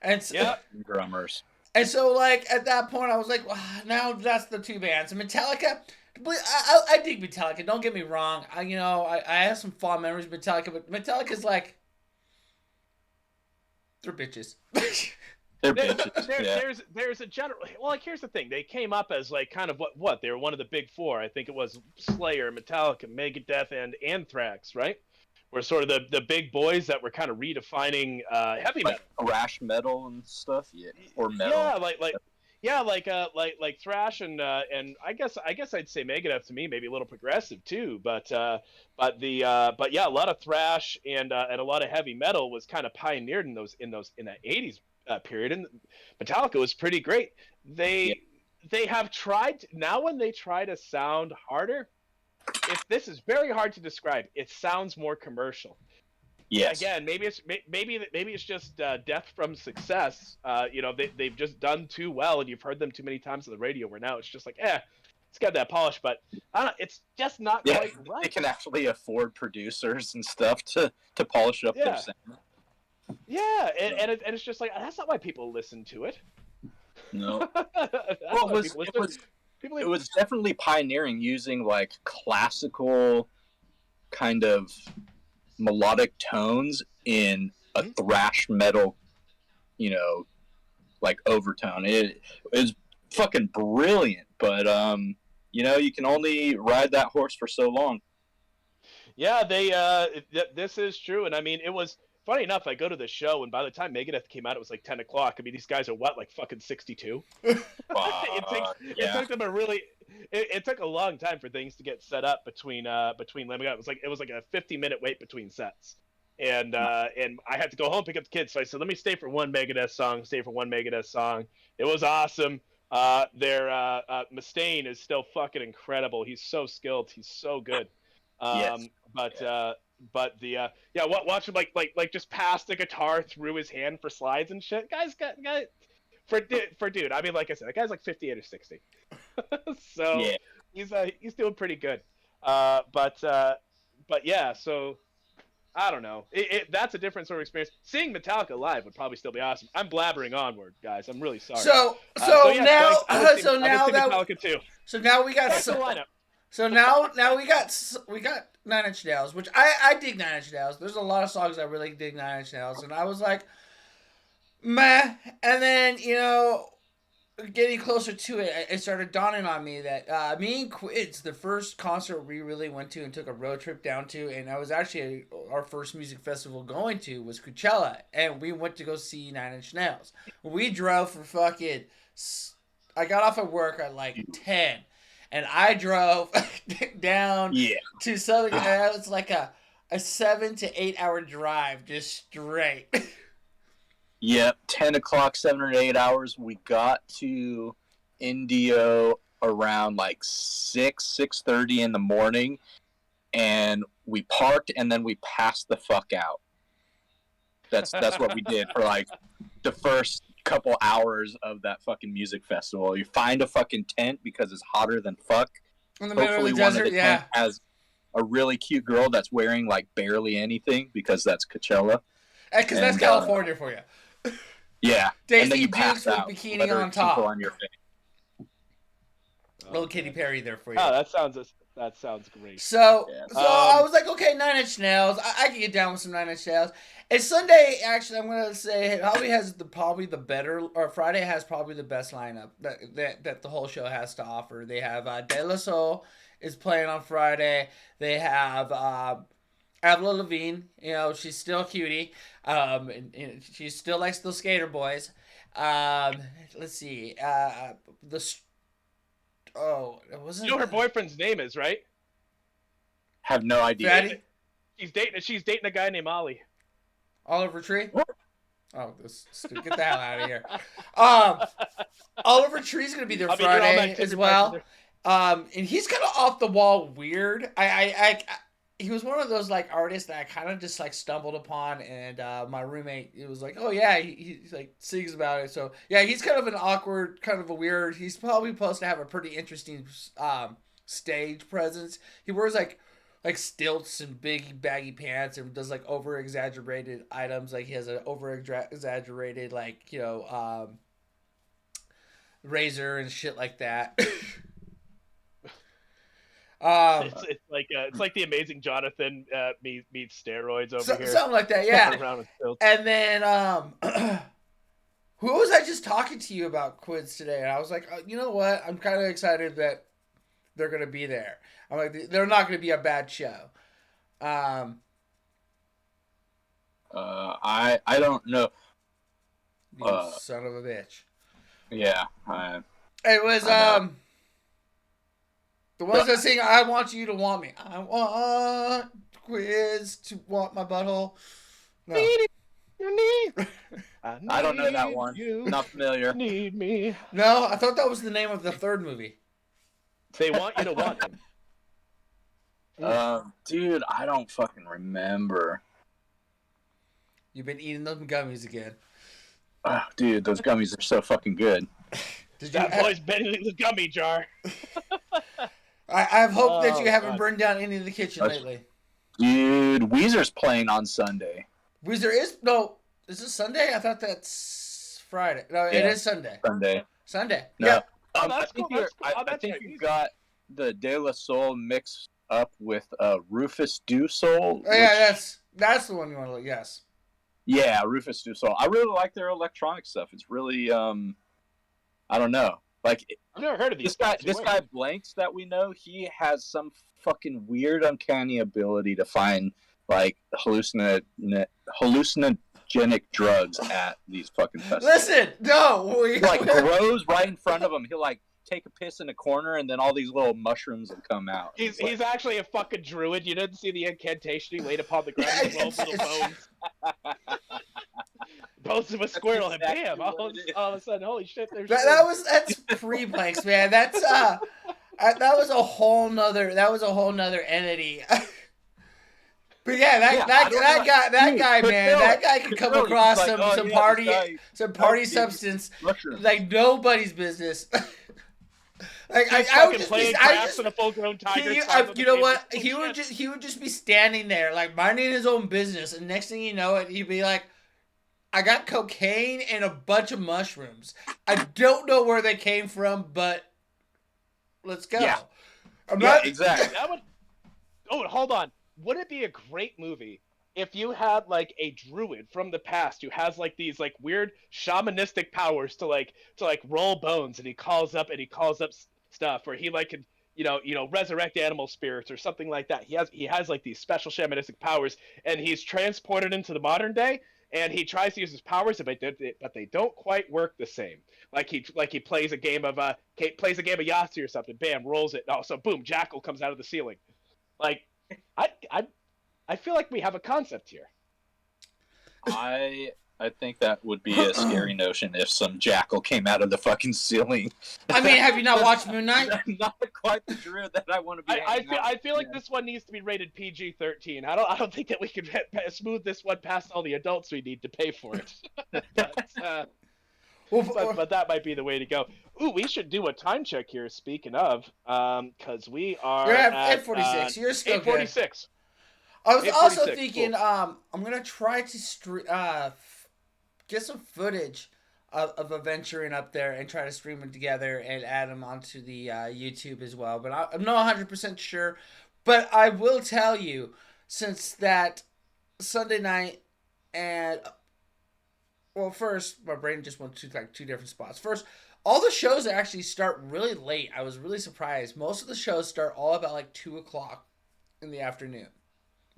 And so, yeah, drummers. And so, like, at that point, I was like, well, now that's the two bands. And Metallica, I dig Metallica. Don't get me wrong. I have some fond memories of Metallica, but Metallica's like, they're bitches. They're bitches. There's a general. Well, like, here's the thing. They came up as like kind of what they were one of the big four. I think it was Slayer, Metallica, Megadeth, and Anthrax, right? Were sort of the big boys that were kind of redefining heavy metal, thrash metal and stuff, or metal. Yeah, like thrash and I guess I'd say Megadeth to me maybe a little progressive too, but yeah, a lot of thrash and a lot of heavy metal was kind of pioneered in that 80s period, and Metallica was pretty great. They have tried now when they try to sound harder. This is very hard to describe. It sounds more commercial. Yes. Again, maybe it's just death from success. They've just done too well, and you've heard them too many times on the radio. Where now it's just like, it's got that polish, but it's just not quite right. They can actually afford producers and stuff to polish up their sound. Yeah, and it's just like that's not why people listen to it. No. Well, it was definitely pioneering using like classical kind of melodic tones in a thrash metal, like overtone. It is fucking brilliant, but you can only ride that horse for so long. Yeah, this is true, and I mean it was. Funny enough, I go to the show, and by the time Megadeth came out, it was like 10 o'clock. I mean, these guys are like fucking 62? It took them it took a long time for things to get set up between Megadeth. It was like a 50-minute wait between sets. And I had to go home and pick up the kids. So I said, let me stay for one Megadeth song. It was awesome. Their Mustaine is still fucking incredible. He's so skilled. He's so good. Watch him like just pass the guitar through his hand for slides and shit. Guys, for dude. I mean, like I said, that guy's like 58 or 60, so he's doing pretty good. But yeah, so I don't know. That's a different sort of experience. Seeing Metallica live would probably still be awesome. I'm blabbering onward, guys. I'm really sorry. So now Metallica too. So now we got the lineup. So now we got 9 Inch Nails, which I dig 9 Inch Nails. There's a lot of songs I really dig 9 Inch Nails, and I was like, meh. And then getting closer to it, it started dawning on me that me and Quids, the first concert we really went to and took a road trip down to, and I was actually our first music festival going to was Coachella, and we went to go see 9 Inch Nails. We drove for fucking. I got off at work at like 10. And I drove down to Southern California. It's like a 7 to 8 hour drive, just straight. Yep, 10 o'clock, 7 or 8 hours. We got to Indio around like 6:30 in the morning, and we parked and then we passed the fuck out. That's what we did for like the first couple hours of that fucking music festival. You find a fucking tent because it's hotter than fuck. In the middle of the Hopefully one of desert, the yeah. tents has a really cute girl that's wearing like barely anything because that's Coachella. Because that's And, California for you. Yeah. And then Daisy you Dukes pass with out. bikini Let her on tinkle top. on your face. Little Katy Perry there for you. Oh, that sounds great. So, Yeah. I was like, okay, Nine Inch Nails. I can get down with some Nine Inch Nails. And Sunday, actually, I'm gonna say probably has probably the better, or Friday has probably the best lineup that the whole show has to offer. They have De La Soul is playing on Friday. They have Avril Lavigne. You know, she's still a cutie. And she still likes those skater boys. Let's see. It wasn't. You know her boyfriend's name is, right? Have no idea. Fattie? She's dating a guy named Ollie. Oliver Tree? Oh, get the hell out of here. Oliver Tree's gonna be there Friday as well. And he's kind of off the wall weird. He was one of those like artists that I kind of just like stumbled upon, and my roommate, it was like, oh yeah, he's like sings about it. So yeah, he's kind of an awkward, kind of a weird. He's probably supposed to have a pretty interesting stage presence. He wears like stilts and big baggy pants and does like over exaggerated items. Like he has an over exaggerated like razor and shit like that. It's like the Amazing Jonathan meets steroids over here. Something like that, yeah. Around with stilts. And then who was I just talking to you about quids today? And I was like, you know what? I'm kind of excited that they're gonna be there. I'm like, they're not gonna be a bad show. I don't know. You son of a bitch. Yeah. It was the ones that sing "I Want You to Want Me." I want quiz to want my butthole. No. I don't know that one. Not familiar. Need me. No, I thought that was the name of the third movie. They want you to want him. Dude, I don't fucking remember. You've been eating them gummies again. Oh, dude, those gummies are so fucking good. That boy's been in the gummy jar. I have hope that you haven't burned down any of the kitchen lately. Dude, Weezer's playing on Sunday. Weezer is is this Sunday? I thought that's Friday. No, Yeah. It is Sunday. Sunday. No. Yeah. I think you got the De La Soul mixed up with Rufus Du Soul. Oh, yeah, that's the one you want to look. Yes. Yeah, Rufus Du Soul. I really like their electronic stuff. It's really I don't know. Like I've never heard of these this guy Blanks that we know, he has some fucking weird uncanny ability to find like hallucinogenic drugs at these fucking festivals. Listen, no. He like grows right in front of him. He'll like take a piss in a corner and then all these little mushrooms will come out. He's actually a fucking druid. You didn't see the incantation he laid upon the ground. 12 little bones. Bones of a squirrel, and bam! All of a sudden, holy shit! That's pre-Blanks, man. That's that was a whole nother entity. But yeah, that guy, man, that guy could come across some party substance like nobody's business. Like I would just be, in a full-grown tiger. You know what? He would just be standing there, like minding his own business, and next thing you know, he'd be like, "I got cocaine and a bunch of mushrooms. I don't know where they came from, but let's go." Yeah, exactly. Hold on. Would it be a great movie if you had like a druid from the past who has like these like weird shamanistic powers to roll bones, and he calls up stuff, or he like could resurrect animal spirits or something like that. He has like these special shamanistic powers, and he's transported into the modern day, and he tries to use his powers, but they don't quite work the same. Like he plays a game of Yahtzee or something. Bam, rolls it. Also, boom, Jackal comes out of the ceiling. Like I feel like we have a concept here. I I think that would be a scary notion if some jackal came out of the fucking ceiling. I mean, have you not watched Moon Knight? Not quite the druid that I want to be. I feel like this one needs to be rated PG-13. I don't think that we can smooth this one past all the adults we need to pay for it. but that might be the way to go. Ooh, we should do a time check here. Speaking of, because we are You're at 8:46. You're still 8:46. I was also thinking, cool. I'm gonna try to get some footage of adventuring up there and try to stream them together and add them onto the YouTube as well. But I'm not 100% sure. But I will tell you, since that Sunday night and well, first my brain just went to like two different spots. First, all the shows actually start really late. I was really surprised. Most of the shows start all about like 2:00 in the afternoon.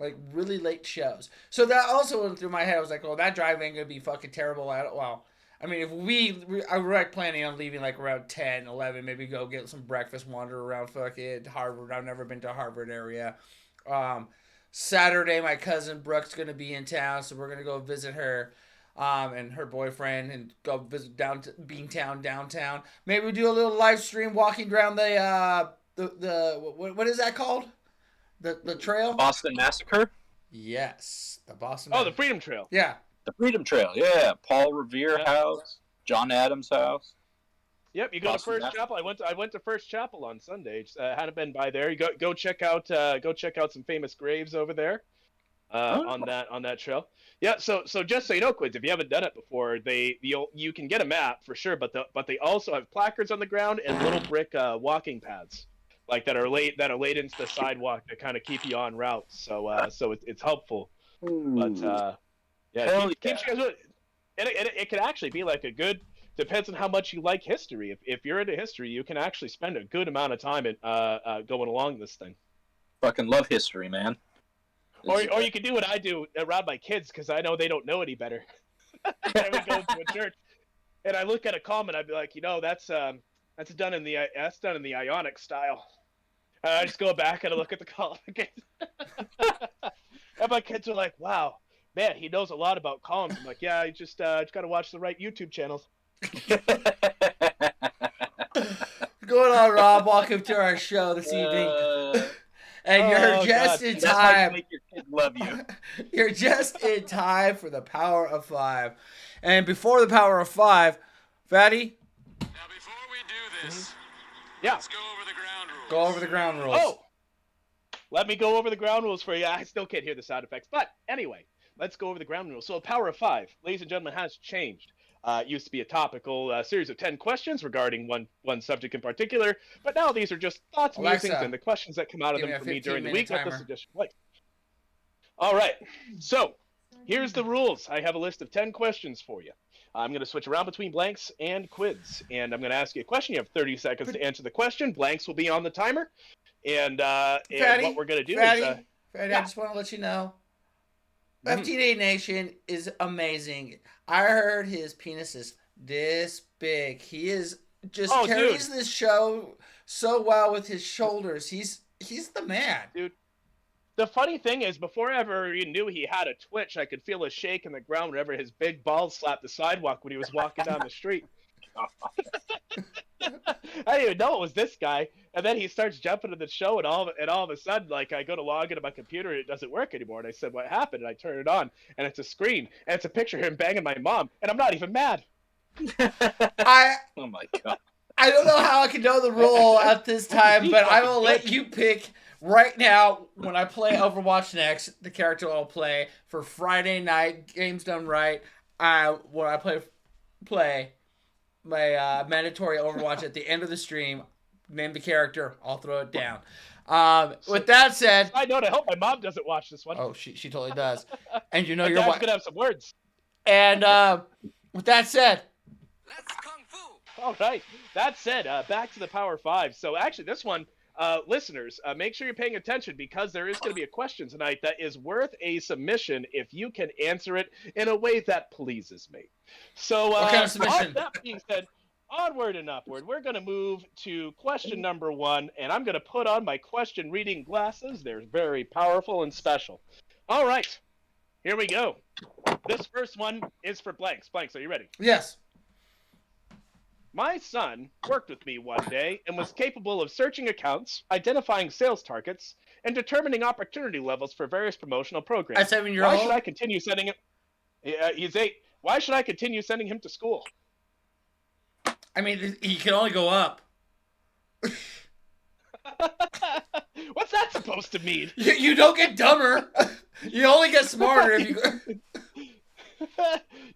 Like, really late shows. So that also went through my head. I was like, oh, that drive ain't going to be fucking terrible at all. Well, I mean, if I were like planning on leaving like around 10, 11, maybe go get some breakfast, wander around fucking Harvard. I've never been to Harvard area. Saturday, my cousin Brooke's going to be in town, so we're going to go visit her and her boyfriend and go visit Beantown, downtown. Maybe we do a little live stream walking around the what is that called? The trail? Boston Massacre? Yes. The Boston Massacre. The Freedom Trail. Yeah. The Freedom Trail, yeah. Paul Revere House, John Adams House. Yep, you go Boston to First Chapel. I went to First Chapel on Sunday. Hadn't been by there. You go check out some famous graves over there. On that trail. Yeah, so just so you know, Quids, if you haven't done it before, you can get a map for sure, but they also have placards on the ground and little brick walking paths. Like that are laid into the sidewalk that kind of keep you on route. So it's helpful. Ooh. But keeps you guys. It could actually be like a good. Depends on how much you like history. If you're into history, you can actually spend a good amount of time going along this thing. Fucking love history, man. Or you can do what I do around my kids because I know they don't know any better. And we go to a church, and I look at a comment. I'd be like, that's done in the Ionic style. I just go back and I look at the column again. And my kids are like, wow, man, he knows a lot about columns. I'm like, yeah, I just got to watch the right YouTube channels. Going on, Rob? Welcome to our show this evening. And you're just in time. That's how you make your kids love you. You're just in time for the Power of Five. And before the Power of Five, Fattie? Now, before we do this, let's go over the ground rules. Go over the ground rules. Oh! Let me go over the ground rules for you. I still can't hear the sound effects. But anyway, let's go over the ground rules. So Power of Five, ladies and gentlemen, has changed. It used to be a topical series of 10 questions regarding one subject in particular. But now these are just thoughts, musings, and the questions that come out of them for me during the week. All right. So here's the rules. I have a list of 10 questions for you. I'm going to switch around between blanks and quids, and I'm going to ask you a question. You have 30 seconds to answer the question. Blanks will be on the timer, and Fattie, what we're going to do Fattie, is... Fattie, I just want to let you know, FTD Nation is amazing. I heard his penis is this big. He is just carries this show so well with his shoulders. He's the man. Dude. The funny thing is, before I ever even knew he had a twitch, I could feel a shake in the ground whenever his big balls slapped the sidewalk when he was walking down the street. I didn't even know it was this guy. And then he starts jumping to the show, and all of a sudden, like, I go to log into my computer, and it doesn't work anymore. And I said, what happened? And I turn it on, and it's a screen, and it's a picture of him banging my mom, and I'm not even mad. Oh, my God. I don't know how I can know the rule at this time, but I will let you pick right now. When I play Overwatch next, the character I'll play for Friday night, games done right. When I play my mandatory Overwatch at the end of the stream, name the character, I'll throw it down. With that said, I know. I hope my mom doesn't watch this one. Oh, she totally does. And your Dad's gonna have some words. And with that said, let's kung fu. All right. That said, back to the Power Five. So actually, this one, listeners, make sure you're paying attention because there is going to be a question tonight that is worth a submission if you can answer it in a way that pleases me. So, what kind of submission? That being said, onward and upward, we're going to move to question number 1, and I'm going to put on my question reading glasses. They're very powerful and special. All right. Here we go. This first one is for Blanks. Blanks, are you ready? Yes. My son worked with me one day and was capable of searching accounts, identifying sales targets, and determining opportunity levels for various promotional A programs. 7-year-old? Why should I continue sending him? He's 8. Why should I continue sending him to school? I mean, he can only go up. What's that supposed to mean? You don't get dumber. You only get smarter if you go.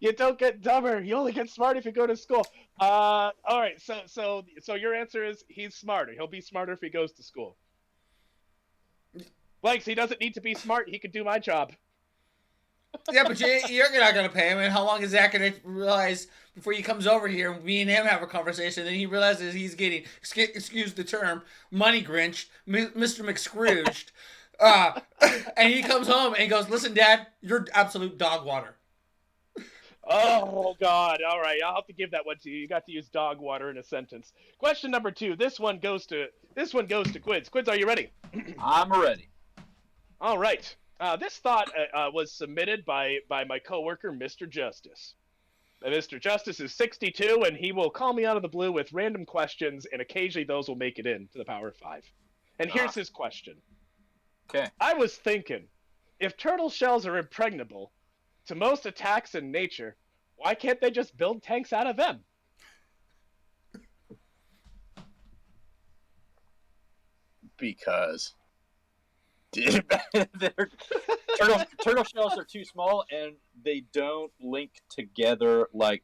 You don't get dumber. You only get smart if you go to school. All right. So your answer is he's smarter. He'll be smarter if he goes to school. Blanks, he doesn't need to be smart. He can do my job. Yeah, but you're not going to pay him. And how long is that going to realize before he comes over here and me and him have a conversation? Then he realizes he's getting, excuse the term, money grinched, Mr. McScrooged. And he comes home and he goes, listen, Dad, you're absolute dog water. Oh, God. All right. I'll have to give that one to you. You got to use dog water in a sentence. Question number 2. This one goes to Quids. Quids, are you ready? I'm ready. All right. This thought was submitted by my coworker, Mr. Justice. Mr. Justice is 62, and he will call me out of the blue with random questions, and occasionally those will make it in to the Power of 5. And here's his question. Okay. I was thinking, if turtle shells are impregnable to most attacks in nature, why can't they just build tanks out of them? Because turtle shells are too small and they don't link together like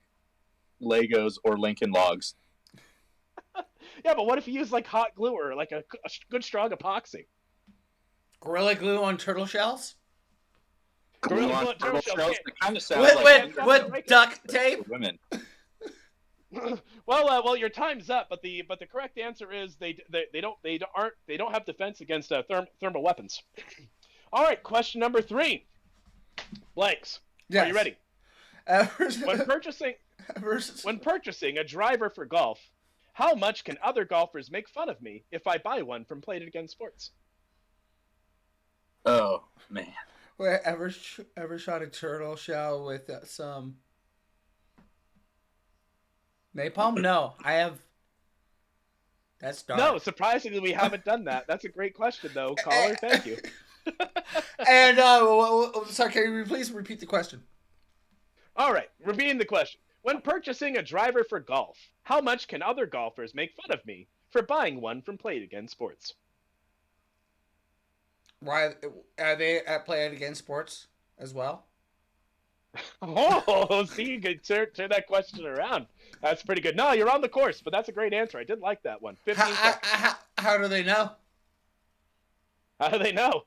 Legos or Lincoln Logs. Yeah, but what if you use like hot glue or like a good strong epoxy? Gorilla glue on turtle shells? Glue on turtle shells. It kind of sounds like What duct tape? women. Well, your time's up. But the correct answer is they don't have defense against thermal weapons. All right, question number 3. Blanks. Yes. Are you ready? When purchasing a driver for golf, how much can other golfers make fun of me if I buy one from Played Against Sports? Oh man. Wait, ever shot a turtle shell with some napalm? No, I have. That's dark. No, surprisingly, we haven't done that. That's a great question, though, caller. Thank you. And sorry, can you please repeat the question? All right, repeating the question. When purchasing a driver for golf, how much can other golfers make fun of me for buying one from Played Against Sports? Why are they at Played Against Sports as well? Oh, see, you could turn that question around. That's pretty good. No, you're on the course, but that's a great answer. I did like that one. 15 seconds. How do they know? How do they know?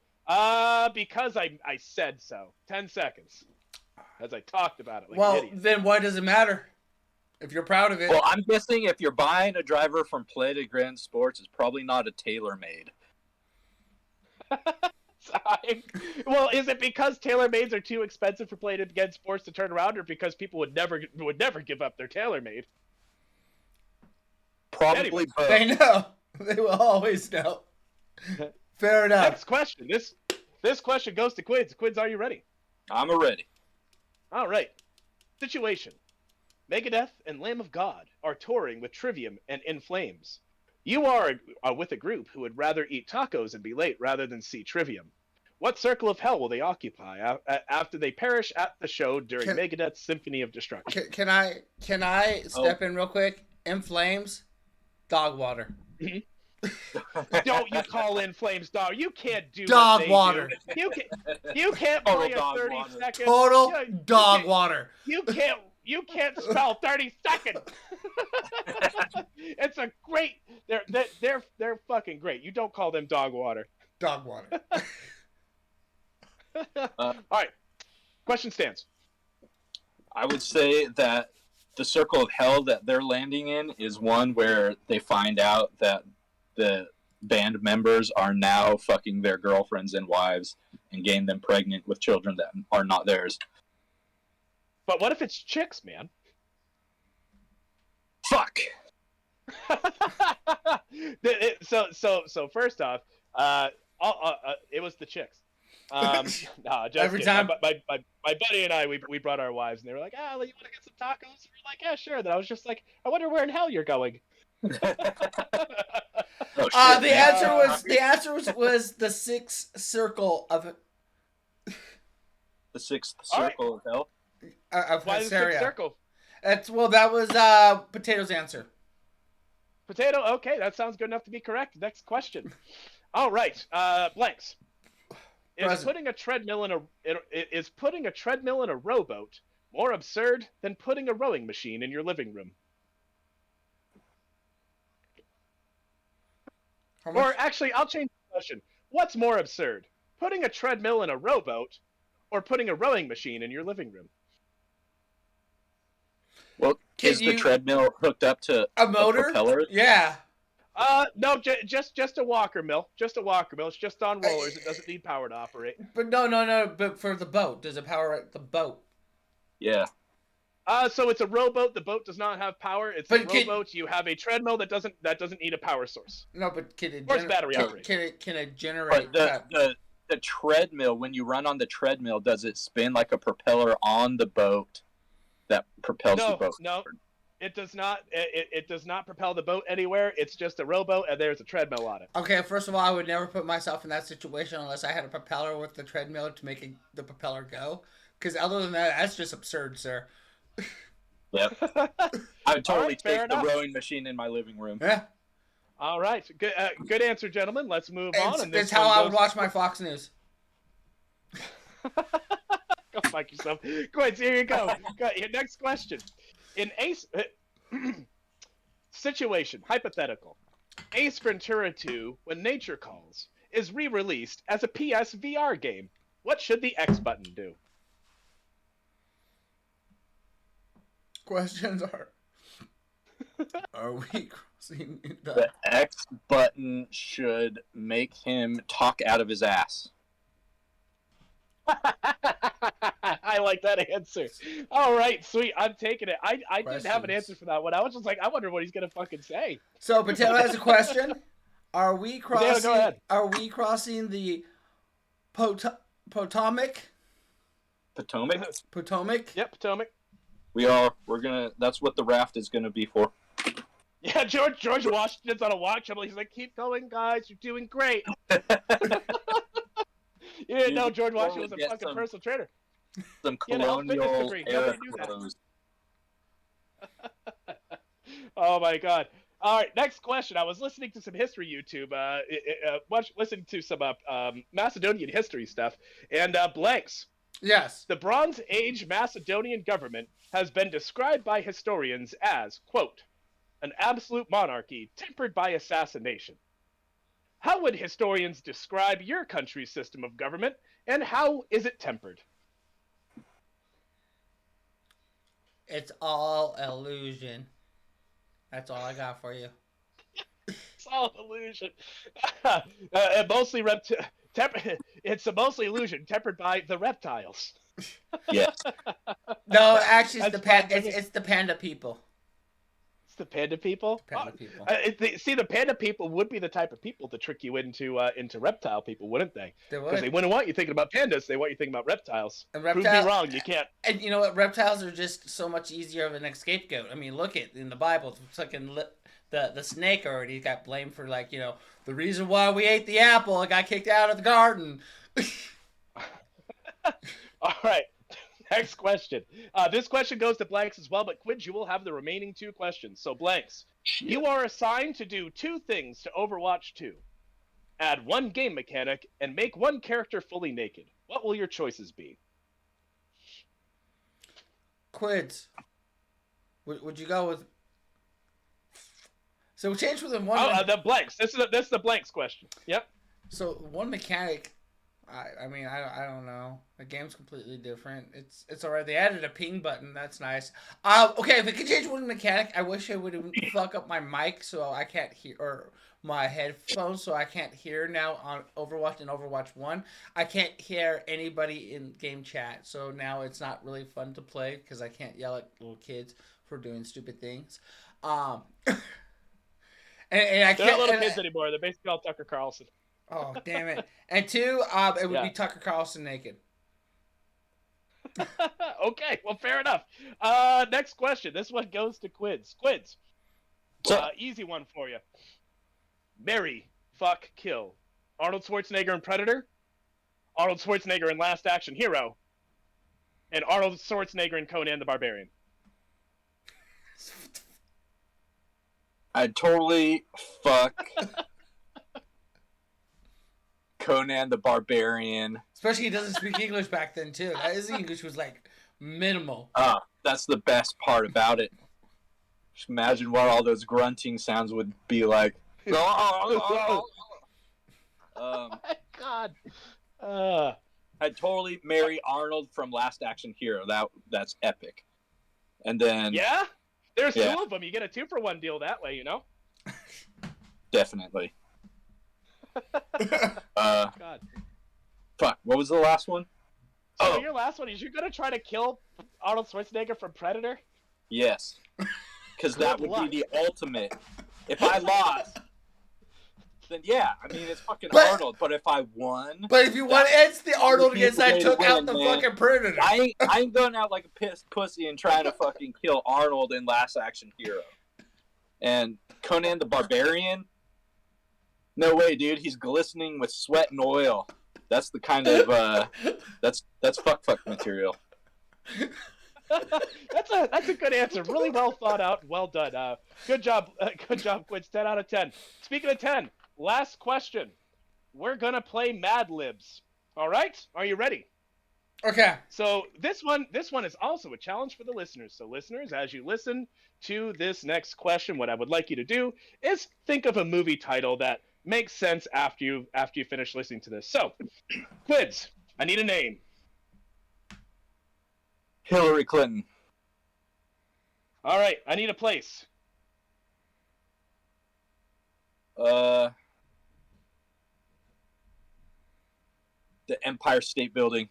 Because I said so. 10 seconds. As I talked about it like an idiot. Then why does it matter? If you're proud of it. Well, I'm guessing if you're buying a driver from Played Against Sports, it's probably not a TaylorMade. Well, is it because TaylorMades are too expensive for Played Against Sports to turn around, or because people would never give up their TaylorMade? Probably Anyway, both. They know. They will always know. Fair enough. Next question. This question goes to Quids. Quids, are you ready? I'm ready. All right. Situation. Megadeth and Lamb of God are touring with Trivium and In Flames. You are with a group who would rather eat tacos and be late rather than see Trivium. What circle of hell will they occupy after they perish at the show during Megadeth's Symphony of Destruction? Can I step in real quick? In Flames, dog water. Don't you call In Flames dog? You can't do dog what they water. Do. You can't play a 30-second total dog water. You can't spell 30 seconds. It's a great. They're fucking great. You don't call them dog water. Dog water. All right. Question stands. I would say that the circle of hell that they're landing in is one where they find out that the band members are now fucking their girlfriends and wives and getting them pregnant with children that are not theirs. But what if it's chicks, man? Fuck. So first off, it was the chicks. No, just Every kidding. time. My buddy and I, we brought our wives, and they were like, "Ah, you want to get some tacos?" We were like, "Yeah, sure." Then I was just like, "I wonder where in hell you're going." Oh shit, The man. answer was the sixth circle of The sixth All right. circle of hell. Why the sixth Hysteria. circle? That was Potato's answer. Potato. Okay, that sounds good enough to be correct. Next question. All right, blanks. Is Present. putting a treadmill in a rowboat more absurd than putting a rowing machine in your living room? How Or much? actually, I'll change the question. What's more absurd? Putting a treadmill in a rowboat or putting a rowing machine in your living room? Well, Can is the you- treadmill hooked up to A motor? propeller? Yeah. No, just a walker mill. Just a walker mill. It's just on rollers. It doesn't need power to operate. But no. But for the boat, does it power the boat? Yeah. So it's a rowboat. The boat does not have power. It's But a rowboat. You have a treadmill that doesn't need a power source. No, but can it? Or it's battery Can- operated. Can it generate? But the treadmill, when you run on the treadmill, does it spin like a propeller on the boat that propels the boat? No, it does not. It does not propel the boat anywhere. It's just a rowboat, and there's a treadmill on it. Okay, first of all, I would never put myself in that situation unless I had a propeller with the treadmill to make the propeller go. Because other than that, that's just absurd, sir. Yep. I would totally Alright, fair take the enough. rowing machine in my living room. Yeah, All right, good answer, gentlemen. Let's move on. it's, And this it's how one I would goes- watch my Fox News. Go fuck yourself. Go ahead. So here you go. Your next question. In Ace situation, hypothetical. Ace Ventura 2, When Nature Calls, is re-released as a PS VR game. What should the X button do? Questions are we crossing the... The X button should make him talk out of his ass. I like that answer. All right, sweet. I'm taking it. I didn't have an Questions. answer for that one. I was just like, I wonder what he's gonna fucking say. So Patel has a question. Are we crossing? go ahead. Are we crossing the Potomac? Potomac? Potomac? Yep, Potomac. We are. We're gonna. That's what the raft is gonna be for. Yeah, George Washington's on a watch. He's like, keep going, guys. You're doing great. You didn't know George Washington was a Get fucking some- personal trainer. Some He had a health fitness colonial degree. era Nobody knew that. clothes. Oh my god. All right, next question. I was listening to some history YouTube, listening to some Macedonian history stuff, and blanks. Yes. The Bronze Age Macedonian government has been described by historians as, quote, an absolute monarchy tempered by assassination. How would historians describe your country's system of government, and how is it tempered? It's all illusion. That's all I got for you. It's all illusion. It's mostly illusion, tempered by the reptiles. Yes. No, actually, That's it's the panda. fine. It's the panda people. It's the panda people. Panda people. See, the panda people would be the type of people to trick you into reptile people, wouldn't they? They Because they would. wouldn't want you thinking about pandas. They want you thinking about reptiles. And Prove me reptile- wrong. You can't. And you know what? Reptiles are just so much easier of an scapegoat. I mean, look at in the Bible, fucking the snake already got blamed for the reason why we ate the apple. It got kicked out of the garden. All right. Next question. This question goes to blanks as well, but Quidge, you will have the remaining two questions. So blanks. You are assigned to do two things to Overwatch 2. Add one game mechanic and make one character fully naked. What will your choices be? Quids. Would you go with? So we changed within one. Oh, the blanks. This is the blanks question. Yep. So one mechanic. I mean, I don't know. The game's completely different. It's alright. They added a ping button. That's nice. Okay, if it could change one mechanic, I wish I would fuck up my mic so I can't hear, or my headphones so I can't hear now on Overwatch and Overwatch 1. I can't hear anybody in game chat, so now it's not really fun to play because I can't yell at little kids for doing stupid things. And I They're can't. not little kids anymore. They're basically all Tucker Carlson. Oh, damn it. And 2, it would be Yeah. Tucker Carlson naked. Okay, well, fair enough. Next question. This one goes to Quids. Quids, So, easy one for you. Marry, fuck, kill. Arnold Schwarzenegger in Predator, Arnold Schwarzenegger in Last Action Hero, and Arnold Schwarzenegger in Conan the Barbarian. I'd totally fuck Conan the Barbarian. Especially he doesn't speak English back then, too. His English was, like, minimal. That's the best part about it. Just imagine what all those grunting sounds would be like. Oh my god. I'd totally marry Arnold from Last Action Hero. That's epic. And then Yeah? There's Yeah. 2 of them. You get a 2-for-1 deal that way, you know? definitely. God. Fuck. What was the last one? So Oh. your last one is you're gonna try to kill Arnold Schwarzenegger from Predator? Yes. Because that Good would luck. be the ultimate. If I lost, then yeah, I mean, it's fucking But- Arnold. But if I won, But if you want, it's the Arnold would be against the that way to took out win, the man. fucking Predator. I ain't going out like a pissed pussy and trying to fucking kill Arnold in Last Action Hero. And Conan the Barbarian, no way, dude. He's glistening with sweat and oil. That's the kind of that's fuck material. That's a good answer. Really well thought out. Well done. Good job, Quince. 10 out of 10. Speaking of 10, last question. We're gonna play Mad Libs. All right? Are you ready? Okay. So this one is also a challenge for the listeners. So listeners, as you listen to this next question, what I would like you to do is think of a movie title that makes sense after you finish listening to this. So, Quids, I need a name. Hillary Clinton. All right, I need a place. The Empire State Building.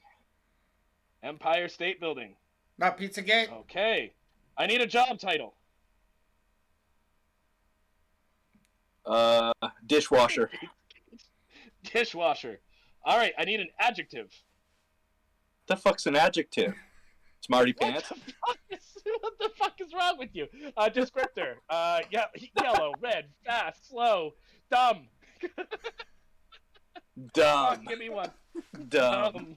Empire State Building. Not Pizzagate? Okay. I need a job title. Dishwasher. Dishwasher. All right, I need an adjective. The fuck's an adjective? Smarty What pants. what the fuck is wrong with you? Descriptor. Yeah, yellow, red, fast, slow, dumb. Dumb. Give me one. Dumb.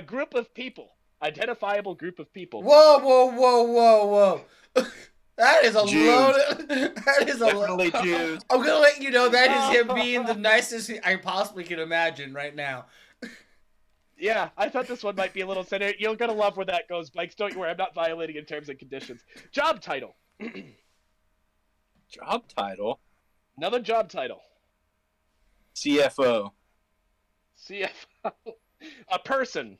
Group of people. Identifiable group of people. Whoa, whoa, whoa, whoa, whoa. That is a Jews. loaded. That is a Definitely Jews. I'm gonna let you know that is him being the nicest I possibly can imagine right now. Yeah, I thought this one might be a little center. You're gonna love where that goes, Bikes. Don't you worry, I'm not violating in terms and conditions. Job title. Job title. Another job title. CFO. CFO. A person.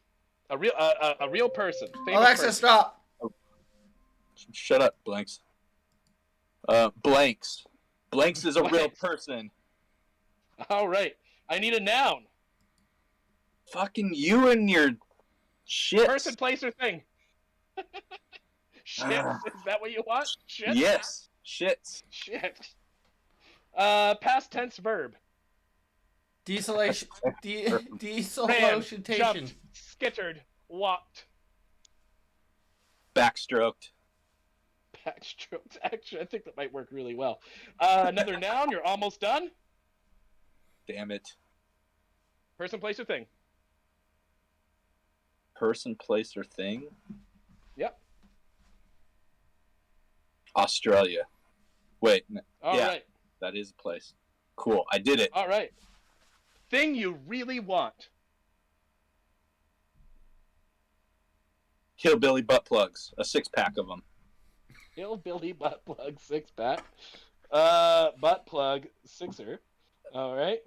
A real person. Famous Alexa, person. stop. Shut up, Blanks. Blanks. Blanks is a real person. All right. I need a noun. Fucking you and your shit. Person, place, or thing. Shit. Is that what you want? Shit. Yes. Shits. Shit. Past tense verb. Desolation. Ran, Desolution. jumped, skittered, walked, Backstroked. backstroked. Actually, I think that might work really well. Another noun. You're almost done. Damn it. Person, place, or thing. Person, place, or thing? Yep. Australia. Wait. All Yeah. right. That is a place. Cool. I did it. All right. Thing you really want. Hillbilly butt plugs. A 6-pack of them. Hillbilly butt plug 6-pack. Butt plug 6er. All right.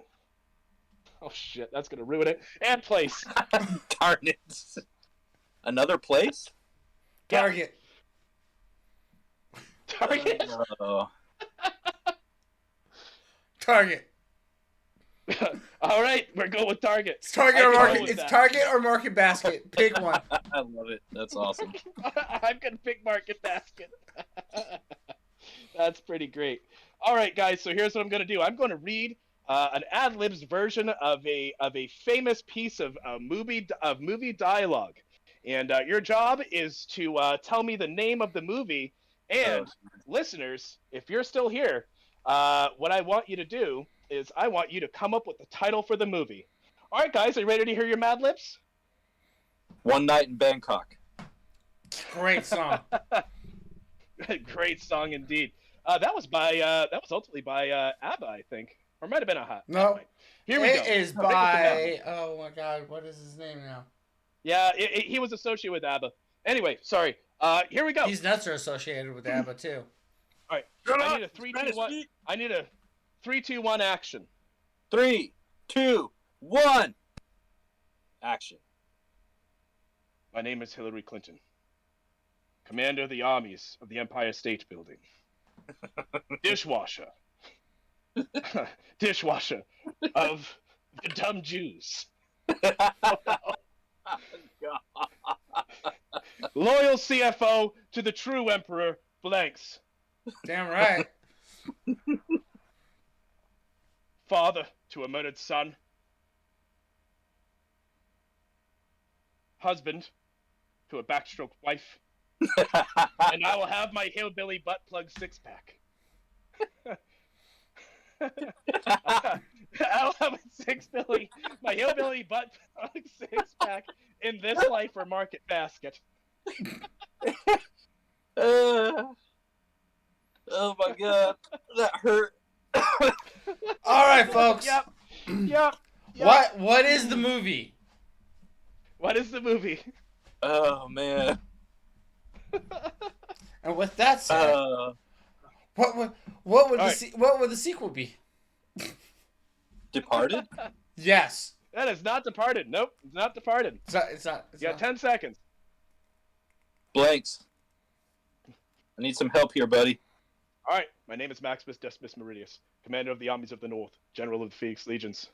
Oh shit, that's gonna ruin it. And place. Darn it. Another place? Target. Target. Oh. Target. All right, we're going with Target. It's Target I or can go Market. with It's that. Target or Market Basket. Pick one. I love it. That's awesome. I'm gonna pick Market Basket. That's pretty great. All right, guys. So here's what I'm going to do. I'm going to read an ad libs version of a famous piece of movie dialogue, and your job is to tell me the name of the movie. Oh, And listeners, if you're still here, what I want you to do is I want you to come up with the title for the movie. All right, guys. Are you ready to hear your Mad Libs? One Night in Bangkok. Great song. Great song indeed. That was ultimately by ABBA, I think, or it might have been a hot. No, Anyway, here we go. it is No, I think it's a Mad Lib. by. Oh my God, what is his name now? Yeah, he was associated with ABBA. Anyway, sorry. Here we go. These nuts are associated with ABBA too. All right. I need a 3, 2, 1. I need a 3, 2, 1 action. 3, 2, 1. Action. My name is Hillary Clinton, commander of the armies of the Empire State Building. Dishwasher. Dishwasher of the dumb Jews. Loyal CFO to the true emperor, blanks. Damn right. Father to a murdered son. Husband to a backstroke wife. And I will have my hillbilly butt plug 6-pack. I'll have my hillbilly butt plug 6-pack in this life or market basket. Oh my God, that hurt. All right, folks. Yep. What is the movie? What is the movie? Oh man. And with that said, what would the sequel be? Departed? Yes. That is not Departed. Nope, it's not Departed. It's not. You got 10 seconds. Blanks. I need some help here, buddy. All right, my name is Maximus Decimus Meridius, commander of the armies of the North, general of the Phoenix Legions,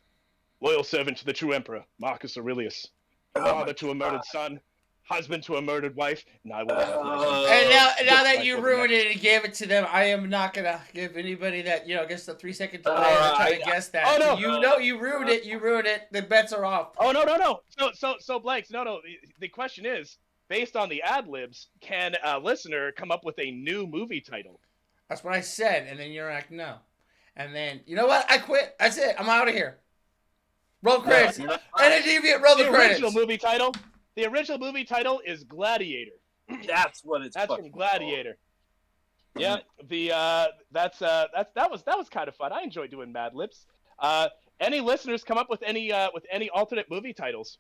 loyal servant to the true emperor, Marcus Aurelius, father to a murdered son, husband to a murdered wife, and I will have And now that you ruined it and gave it to them, I am not gonna give anybody that gets the 3-second delay to try to guess that. Oh, no. You ruined it. You ruined it. The bets are off. Oh no. So Blanks, no. The question is, based on the ad libs, can a listener come up with a new movie title? That's what I said, and then you're like, no. And then, you know what? I quit. That's it. I'm out of here. Roll credits. And a deviant roll the credits. The original movie title is Gladiator. That's what it's. That's from Gladiator. Yeah. That was kind of fun. I enjoyed doing Mad Libs. Any listeners come up with any alternate movie titles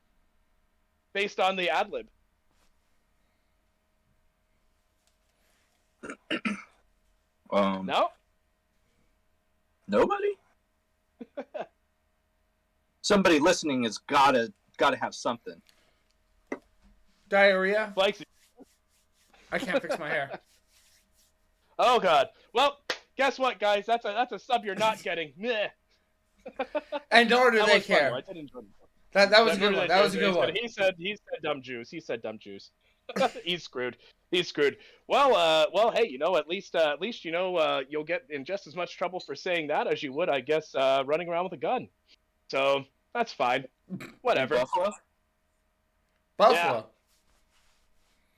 based on the ad lib? No. Nobody. Somebody listening has gotta have something. Diarrhea. Blanks. I can't fix my hair. Oh God. Well, guess what, guys? That's a sub you're not getting. Meh. And nor do they care. I did enjoy it. That was a good one. That was a good one. He said dumb Jews. He's screwed. Well, hey, at least you'll get in just as much trouble for saying that as you would, I guess, running around with a gun. So that's fine. Whatever. Buffalo.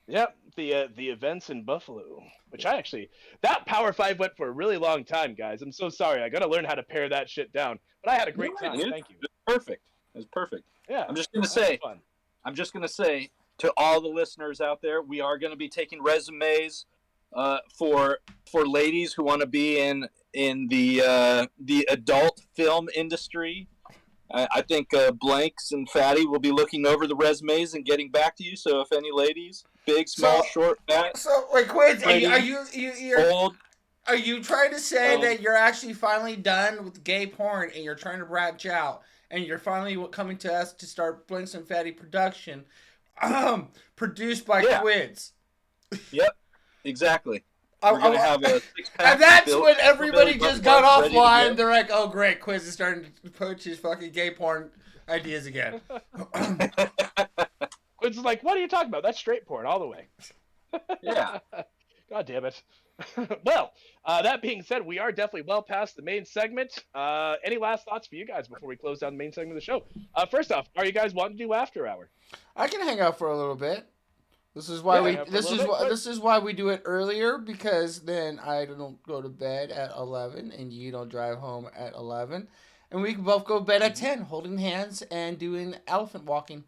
Yep, the events in Buffalo, which that Power 5 went for a really long time, guys. I'm so sorry. I got to learn how to pare that shit down. But I had a great time. Thank you. It was perfect. Yeah. I'm just gonna say to all the listeners out there, we are going to be taking resumes for ladies who want to be in the adult film industry. I think Blanks and Fattie will be looking over the resumes and getting back to you. So if any ladies, big, small, short, fat, so wait, Quiz, are old, are you trying to say that you're actually finally done with gay porn and you're trying to branch out and you're finally coming to us to start Blanks and Fattie production, produced by Quids? Yep, exactly. We're gonna have a 6-pack. And that's when everybody just got offline. They're like, "Oh, great, Quiz is starting to poach his fucking gay porn ideas again." Quiz is like, "What are you talking about? That's straight porn all the way." Yeah. God damn it. Well, that being said, we are definitely well past the main segment. Any last thoughts for you guys before we close down the main segment of the show? First off, are you guys wanting to do after hour? I can hang out for a little bit. This is why Yeah, we. hang out for a little bit. Good. This is why we do it earlier, because then I don't go to bed at 11 and you don't drive home at 11, and we can both go to bed at 10, holding hands and doing elephant walking.